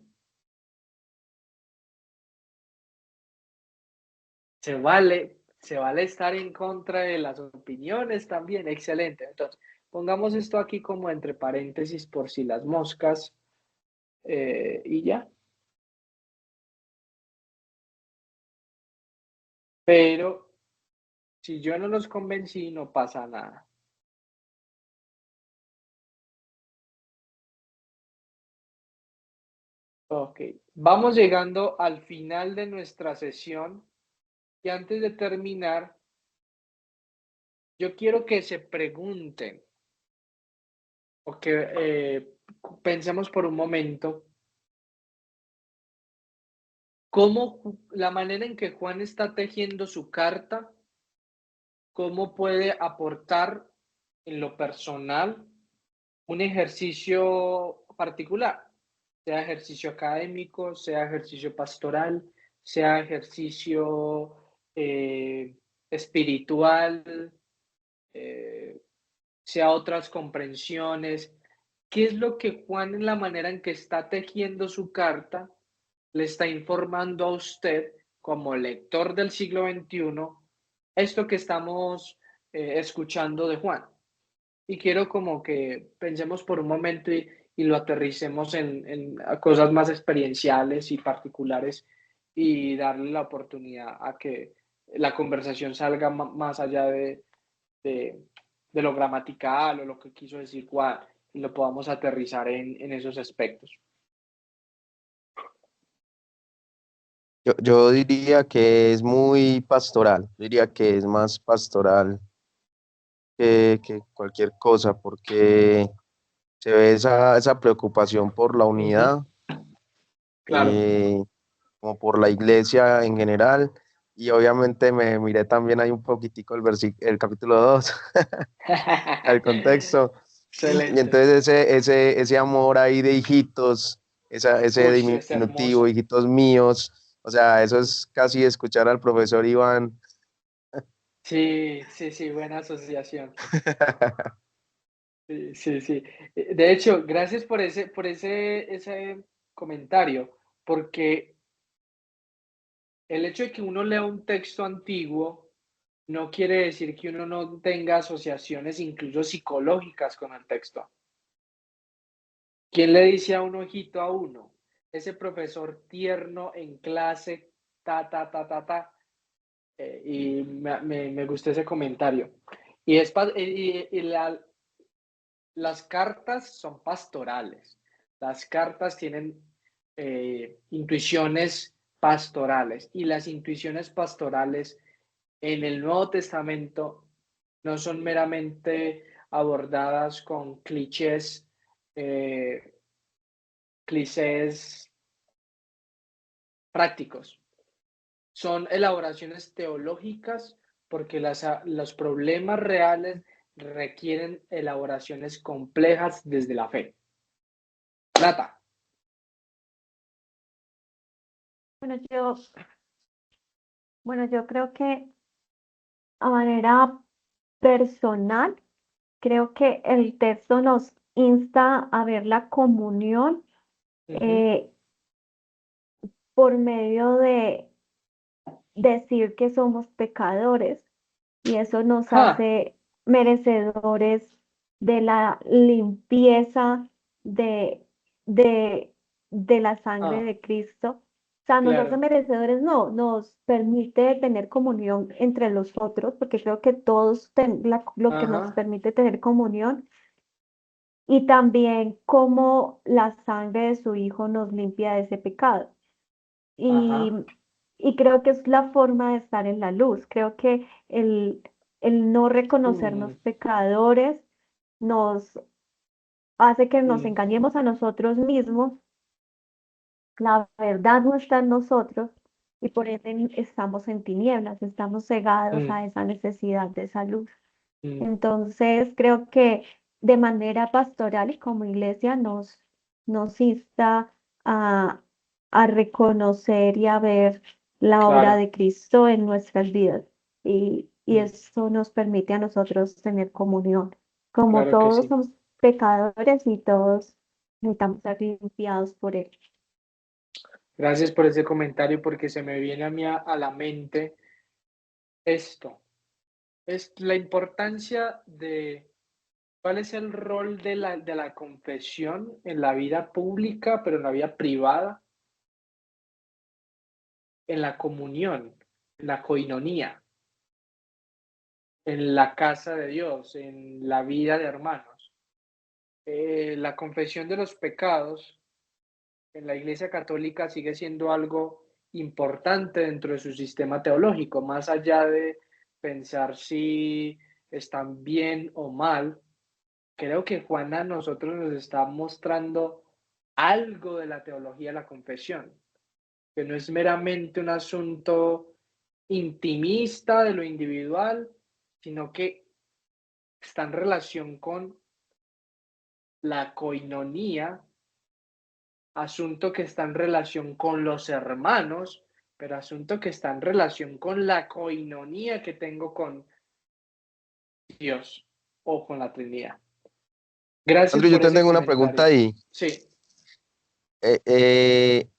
Se vale estar en contra de las opiniones también. Excelente. Entonces, pongamos esto aquí como entre paréntesis por si las moscas y ya. Pero si yo no los convencí, no pasa nada. Ok, vamos llegando al final de nuestra sesión y antes de terminar, yo quiero que se pregunten o que pensemos por un momento cómo la manera en que Juan está tejiendo su carta, cómo puede aportar en lo personal un ejercicio particular, sea ejercicio académico, sea ejercicio pastoral, sea ejercicio espiritual, eh, sea otras comprensiones. ¿Qué es lo que Juan en la manera en que está tejiendo su carta le está informando a usted como lector del siglo XXI esto que estamos escuchando de Juan? Y quiero como que pensemos por un momento y lo aterricemos en cosas más experienciales y particulares y darle la oportunidad a que la conversación salga más allá de, de lo gramatical o lo que quiso decir Juan y lo podamos aterrizar en esos aspectos. Yo diría que es muy pastoral, diría que es más pastoral que cualquier cosa, porque se ve esa preocupación por la Ujú, unidad, claro. eh, como por la iglesia en general, y obviamente me miré también ahí un poquitico el capítulo 2 al contexto, y Excelente. entonces ese amor ahí de hijitos, ese Uy, es diminutivo, hermoso. hijitos míos, o sea, eso es casi escuchar al profesor Iván. Sí, sí, sí, buena asociación. Sí, sí, sí. De hecho, gracias ese comentario, porque el hecho de que uno lea un texto antiguo no quiere decir que uno no tenga asociaciones incluso psicológicas con el texto. ¿Quién le dice a un ojito a uno? Ese profesor tierno en clase, ta, ta, ta, ta, ta. Y me gustó ese comentario. Y las cartas son pastorales. Las cartas tienen intuiciones pastorales. Y las intuiciones pastorales en el Nuevo Testamento no son meramente abordadas con eh, clichés prácticos. Son elaboraciones teológicas porque los problemas reales requieren elaboraciones complejas desde la fe. Plata. Bueno, yo creo que a manera personal, creo que el texto nos insta a ver la comunión Ujú. eh, por medio de decir que somos pecadores y eso nos Ja. hace merecedores de la limpieza de, de, de la sangre Ah, de Cristo. O sea, nos hace claro. merecedores, no, nos permite tener comunión entre los otros, porque creo que lo que nos Ajá, permite tener comunión y también cómo la sangre de su Hijo nos limpia de ese pecado. Y, ajá. y creo que es la forma de estar en la luz. Creo que el no reconocernos Mm, pecadores nos hace que nos mm, engañemos a nosotros mismos. La verdad no está en nosotros y por ende estamos en tinieblas, estamos cegados mm, a esa necesidad de salud. mm, Entonces, creo que de manera pastoral y como iglesia nos insta a, a reconocer y a ver la obra Claro. de Cristo en nuestras vidas. Y Mm, eso nos permite a nosotros tener comunión. Como claro que todos sí. somos pecadores y todos necesitamos ser limpiados por Él. Gracias por ese comentario porque se me viene a mí a la mente esto. Es la importancia de cuál es el rol de la confesión en la vida pública, pero en la vida privada, en la comunión, en la coinonía, en la casa de Dios, en la vida de hermanos. La confesión de los pecados en la Iglesia Católica sigue siendo algo importante dentro de su sistema teológico, más allá de pensar si están bien o mal. Creo que Juana a nosotros nos está mostrando algo de la teología de la confesión, que no es meramente un asunto intimista de lo individual, sino que está en relación con la coinonía, asunto que está en relación con los hermanos, pero asunto que está en relación con la coinonía que tengo con Dios o con la Trinidad. Gracias Andrew, yo por te ese tengo una pregunta comentario. ahí. Sí.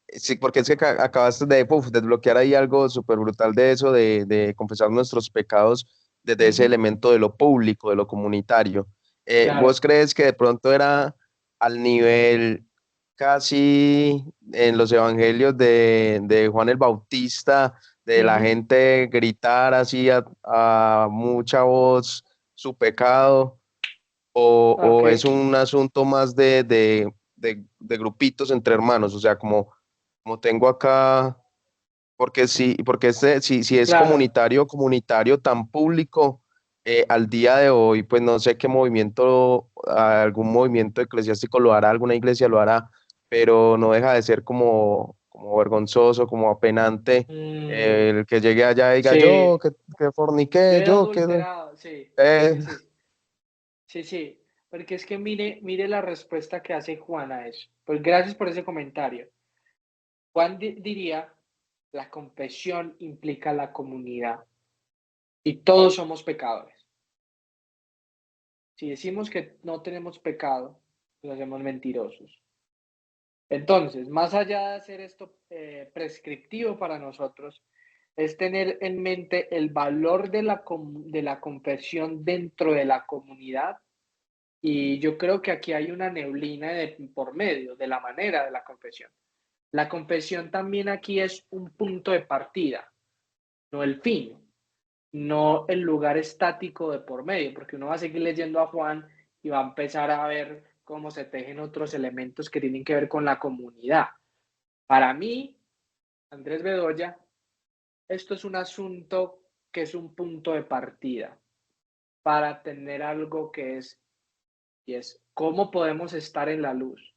Sí, porque es que acabaste de desbloquear ahí algo súper brutal de eso, de confesar nuestros pecados desde ese Ujú. elemento de lo público, de lo comunitario. ¿Vos Claro. crees que de pronto era al nivel casi en los evangelios de Juan el Bautista, de la Ujú. gente gritar así a mucha voz su pecado? Ok, O es un asunto más de grupitos entre hermanos? O sea, como tengo acá, porque sí, porque si es claro. comunitario, comunitario tan público, al día de hoy, pues no sé qué movimiento, algún movimiento eclesiástico lo hará, alguna iglesia lo hará, pero no deja de ser como vergonzoso, como apenante, Mm, el que llegue allá y diga yo sí, que yo forniqué, he yo que... adulterado, sí, sí, eh, sí, sí, sí, sí, porque es que mire la respuesta que hace Juan a eso. Pues gracias por ese comentario. Juan diría, la confesión implica la comunidad y todos somos pecadores. Si decimos que no tenemos pecado, nos hacemos mentirosos. Entonces, más allá de hacer esto prescriptivo para nosotros, es tener en mente el valor de la confesión dentro de la comunidad. Y yo creo que aquí hay una neblina por medio de la manera de la confesión. La confesión también aquí es un punto de partida, no el fin, no el lugar estático de por medio, porque uno va a seguir leyendo a Juan y va a empezar a ver cómo se tejen otros elementos que tienen que ver con la comunidad. Para mí, Andrés Bedoya, esto es un asunto que es un punto de partida para tener algo que es, y es cómo podemos estar en la luz.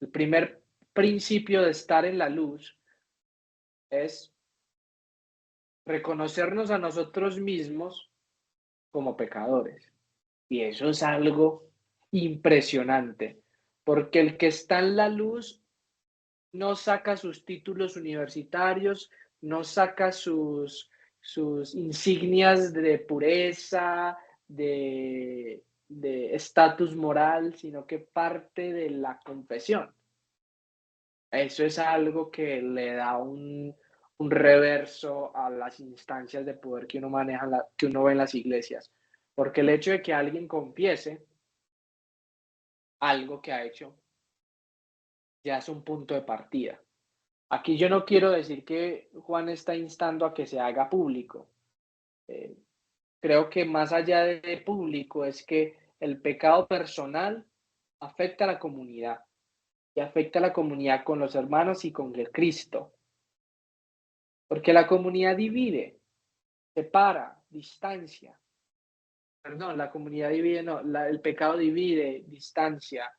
El primer principio de estar en la luz es reconocernos a nosotros mismos como pecadores. Y eso es algo impresionante, porque el que está en la luz no saca sus títulos universitarios, no saca sus insignias de pureza, de estatus moral, sino que parte de la confesión. Eso es algo que le da un reverso a las instancias de poder que uno maneja, que uno ve en las iglesias. Porque el hecho de que alguien confiese algo que ha hecho ya es un punto de partida. Aquí yo no quiero decir que Juan está instando a que se haga público. Eh, Creo que más allá de público es que el pecado personal afecta a la comunidad y afecta a la comunidad con los hermanos y con el Cristo. Porque la comunidad divide, separa, distancia. Perdón, la comunidad divide, no, el pecado divide, distancia,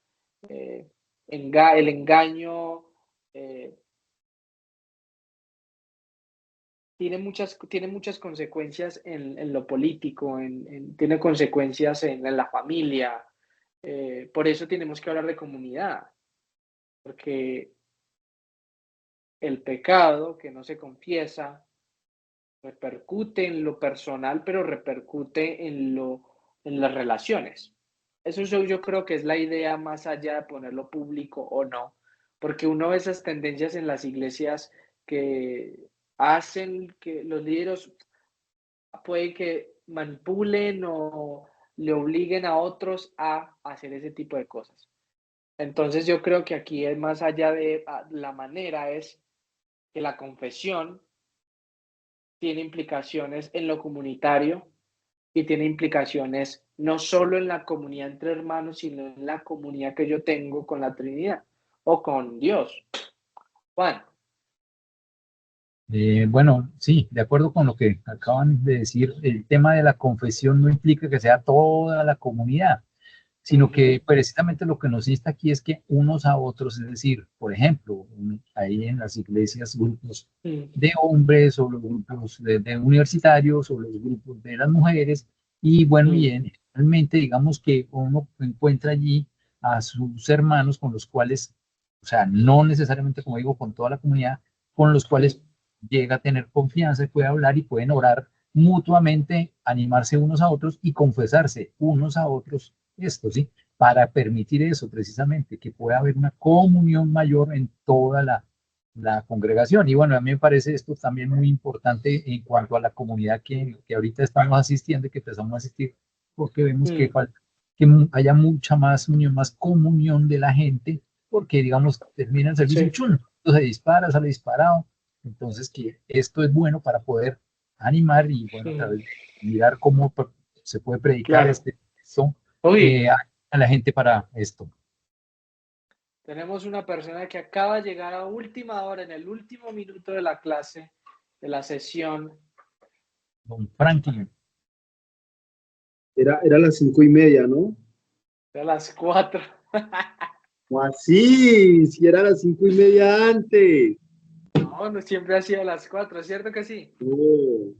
eh, el engaño, eh, tiene muchas consecuencias en lo político, tiene consecuencias en la familia. Por eso tenemos que hablar de comunidad, porque el pecado que no se confiesa repercute en lo personal, pero repercute en las relaciones. Eso yo creo que es la idea más allá de ponerlo público o no, porque uno ve esas tendencias en las iglesias que hacen que los líderes puede que manipulen o le obliguen a otros a hacer ese tipo de cosas. Entonces yo creo que aquí es más allá de la manera, es que la confesión tiene implicaciones en lo comunitario y tiene implicaciones no solo en la comunidad entre hermanos, sino en la comunidad que yo tengo con la Trinidad o con Dios. Juan. Bueno, sí, de acuerdo con lo que acaban de decir, el tema de la confesión no implica que sea toda la comunidad, sino que precisamente lo que nos insta aquí es que unos a otros, es decir, por ejemplo, ahí en las iglesias, grupos de hombres o los grupos de universitarios o los grupos de las mujeres, y bueno, generalmente digamos que uno encuentra allí a sus hermanos con los cuales, o sea, no necesariamente, como digo, con toda la comunidad, con los cuales llega a tener confianza y puede hablar y pueden orar mutuamente, animarse unos a otros y confesarse unos a otros esto, ¿sí? Para permitir eso precisamente, que pueda haber una comunión mayor en toda la congregación. Y bueno, a mí me parece esto también muy importante en cuanto a la comunidad que ahorita estamos asistiendo y que empezamos a asistir, porque vemos que falta que haya mucha más unión, más comunión de la gente, porque digamos, termina el servicio y chun, se dispara, sale disparado. Entonces, que esto es bueno para poder animar y bueno, mirar cómo se puede predicar esto a la gente para esto. Tenemos una persona que acaba de llegar a última hora, en el último minuto de la clase, de la sesión. Don Franklin. Era las 5:30, ¿no? De las 4. ¿O así? Si era las 5:30 antes. No, no siempre ha sido a las 4, ¿cierto que sí? Oh.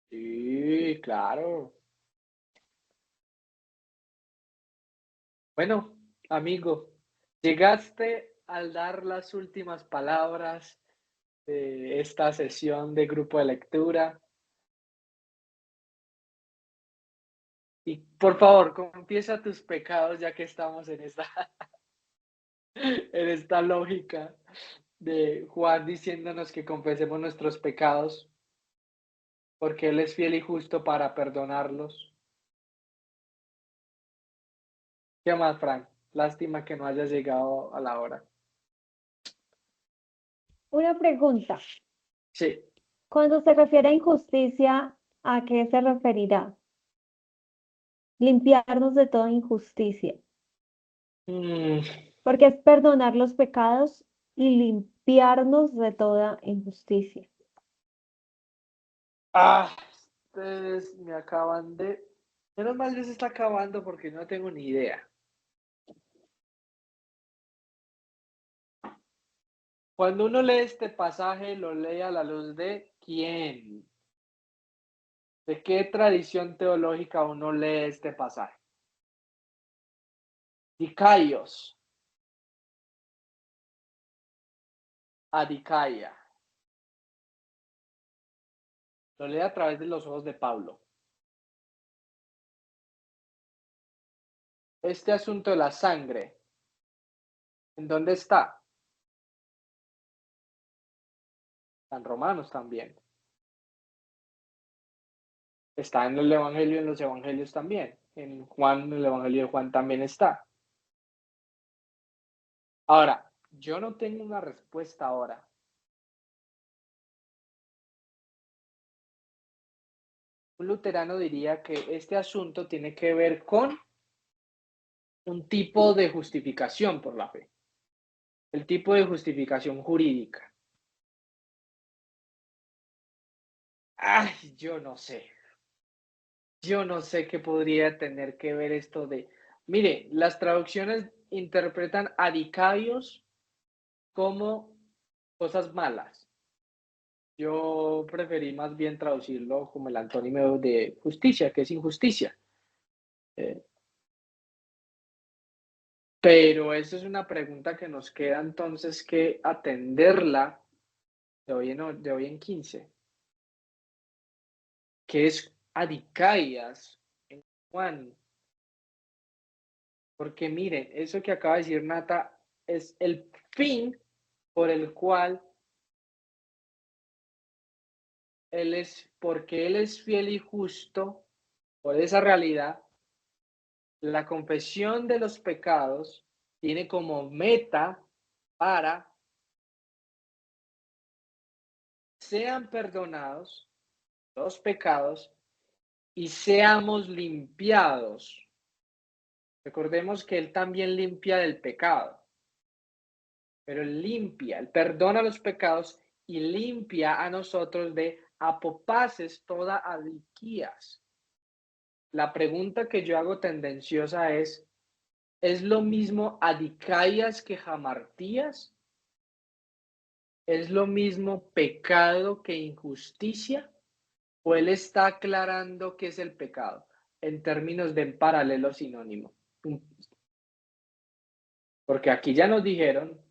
Sí, claro. Bueno, amigo, llegaste al dar las últimas palabras de esta sesión de grupo de lectura. Y por favor, confiesa tus pecados, ya que estamos en esta lógica de Juan diciéndonos que confesemos nuestros pecados, porque Él es fiel y justo para perdonarlos. ¿Qué más, Frank? Lástima que no hayas llegado a la hora. Una pregunta. Sí. Cuando se refiere a injusticia, ¿a qué se referirá? Limpiarnos de toda injusticia. Porque es perdonar los pecados y limpiarnos de toda injusticia. Ustedes me acaban de... Menos mal ya se está acabando porque no tengo ni idea. Cuando uno lee este pasaje, lo lee a la luz de ¿quién? ¿De qué tradición teológica uno lee este pasaje? Dicaios. Adicaia. Lo lee a través de los ojos de Pablo. Este asunto de la sangre, ¿en dónde está? En Romanos también. Está en el Evangelio, en los Evangelios también. En Juan, en el Evangelio de Juan también está. Ahora, yo no tengo una respuesta ahora. Un luterano diría que este asunto tiene que ver con un tipo de justificación por la fe. El tipo de justificación jurídica. Ay, yo no sé. Yo no sé qué podría tener que ver esto de... Mire, las traducciones interpretan adicaios como cosas malas. Yo preferí más bien traducirlo como el antónimo de justicia, que es injusticia. Pero eso es una pregunta que nos queda entonces que atenderla de hoy en 15, que es Adicaias en Juan. Porque miren, eso que acaba de decir Nata es el fin por el cual porque Él es fiel y justo, por esa realidad, la confesión de los pecados tiene como meta para sean perdonados los pecados y seamos limpiados. Recordemos que Él también limpia del pecado, pero Él limpia, Él perdona los pecados y limpia a nosotros de apopaces toda adiquías. La pregunta que yo hago tendenciosa ¿es lo mismo adicaias que jamartías? ¿Es lo mismo pecado que injusticia? ¿O él está aclarando qué es el pecado en términos de paralelo sinónimo? Porque aquí ya nos dijeron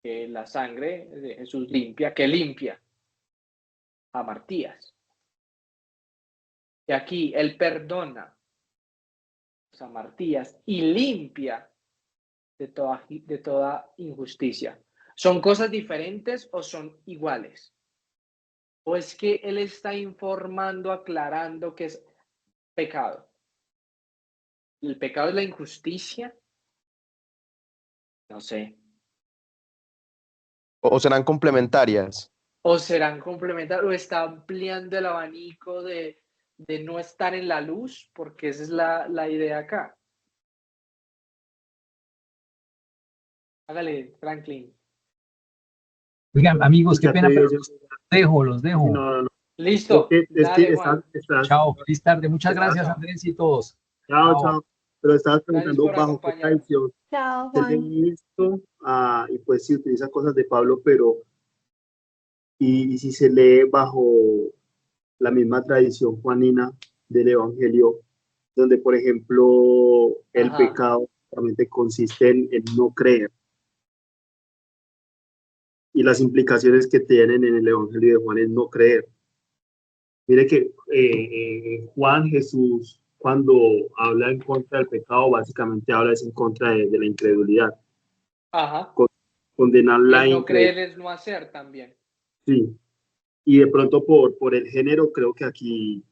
que la sangre de Jesús limpia jamartías. Y aquí él perdona jamartías y limpia de toda injusticia. ¿Son cosas diferentes o son iguales? ¿O es que él está informando, aclarando que es pecado? ¿El pecado es la injusticia? No sé. ¿O serán complementarias? ¿O serán complementarios? ¿O está ampliando el abanico de no estar en la luz? Porque esa es la idea acá. Hágale, Franklin. Oigan, amigos, qué Ya pena, te digo pero yo. los Sí, dejo. no, no, no. Es Listo. que, Dale, Juan. Chao, feliz tarde. Muchas estás, gracias, Chao. Andrés y todos. chao, Chao. chao. Pero estabas Gracias preguntando por bajo qué acompañarnos. tradición Chao, se Juan. lee esto, y pues sí utiliza cosas de Pablo, pero y si se lee bajo la misma tradición juanina del Evangelio, donde por ejemplo el Ajá. pecado realmente consiste en no creer y las implicaciones que tienen en el Evangelio de Juan es no creer. Mire que Juan Jesús, cuando habla en contra del pecado, básicamente habla es en contra de la incredulidad, Ajá. condenar Y la el no incredulidad. creer es no hacer también. Sí. Y de pronto por el género, creo que aquí,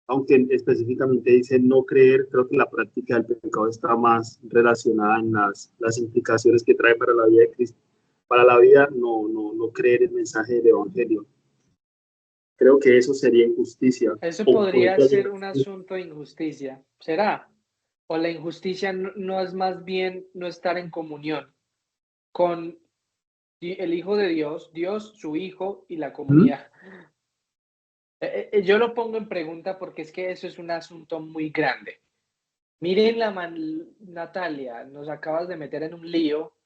aunque específicamente dice no creer, creo que la práctica del pecado está más relacionada en las implicaciones que trae para la vida de Cristo. Para la vida, no creer el mensaje del Evangelio. Creo que eso sería injusticia. Eso O podría podría ser llegar a un ser. asunto de injusticia. ¿Será? ¿O la injusticia no es más bien no estar en comunión con el Hijo de Dios, Dios, su Hijo y la ¿Mm? comunidad? Yo lo pongo en pregunta porque es que eso es un asunto muy grande. Miren Natalia, nos acabas de meter en un lío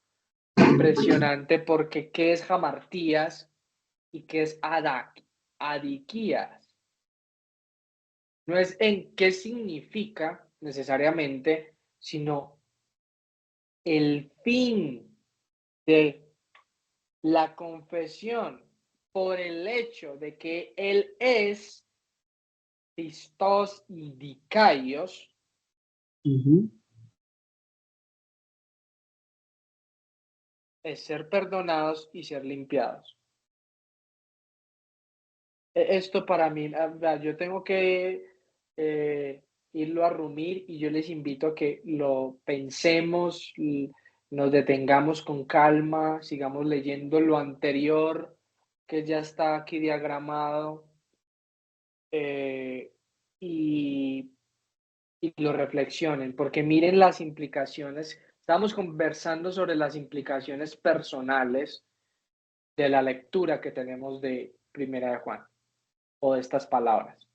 impresionante porque ¿qué es jamartías y qué es adiquías? No es en qué significa necesariamente, sino el fin de la confesión por el hecho de que Él es Christos y Dicaios, Ujú. es ser perdonados y ser limpiados. Esto para mí, yo tengo que irlo a rumir y yo les invito a que lo pensemos, nos detengamos con calma, sigamos leyendo lo anterior que ya está aquí diagramado eh, y, y lo reflexionen, porque miren las implicaciones. Estamos conversando sobre las implicaciones personales de la lectura que tenemos de Primera de Juan o de estas palabras.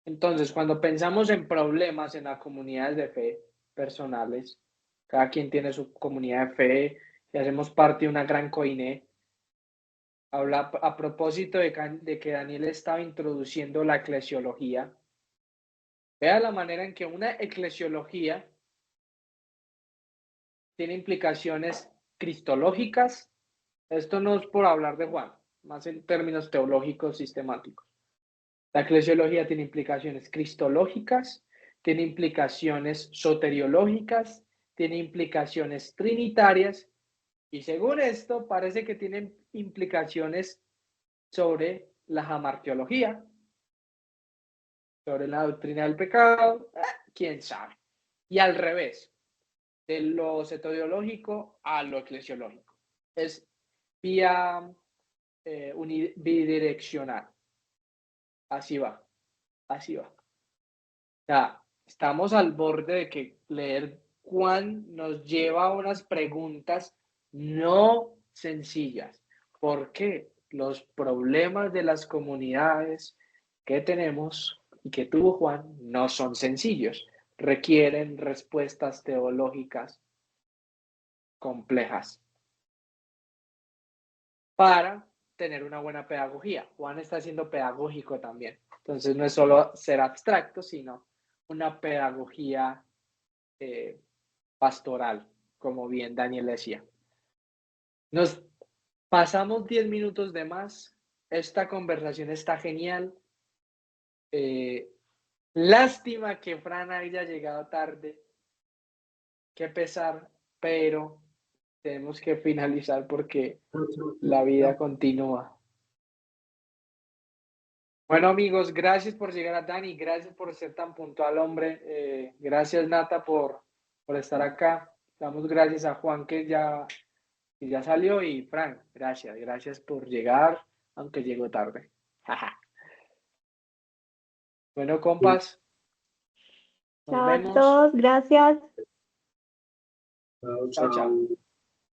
Entonces, cuando pensamos en problemas en las comunidades de fe personales, cada quien tiene su comunidad de fe y hacemos parte de una gran coiné. Habla a propósito de que Daniel estaba introduciendo la eclesiología. Vea la manera en que una eclesiología tiene implicaciones cristológicas Esto no es por hablar de Juan, más en términos teológicos sistemáticos. La eclesiología tiene implicaciones cristológicas, tiene implicaciones soteriológicas, tiene implicaciones trinitarias y según esto parece que tienen implicaciones sobre la jamarteología, sobre la doctrina del pecado, quién sabe. Y al revés, de lo soteriológico a lo eclesiológico. Es vía bidireccional. Así va, así va. O sea, estamos al borde de que leer Juan nos lleva a unas preguntas no sencillas. ¿Por qué los problemas de las comunidades que tenemos y que tuvo Juan no son sencillos? Requieren respuestas teológicas complejas para tener una buena pedagogía. Juan está siendo pedagógico también. Entonces no es solo ser abstracto, sino una pedagogía pastoral, como bien Daniel decía. Nos pasamos 10 minutos de más. Esta conversación está genial. Lástima que Fran haya llegado tarde. Qué pesar, pero tenemos que finalizar porque la vida continúa. Bueno, amigos, gracias por llegar a Dani, gracias por ser tan puntual, hombre. Gracias, Nata, por estar acá. Damos gracias a Juan que ya salió y Frank, gracias por llegar, aunque llegó tarde. Bueno, compas, nos Chao a vemos. todos, gracias. Chao, Chao, chao. chao.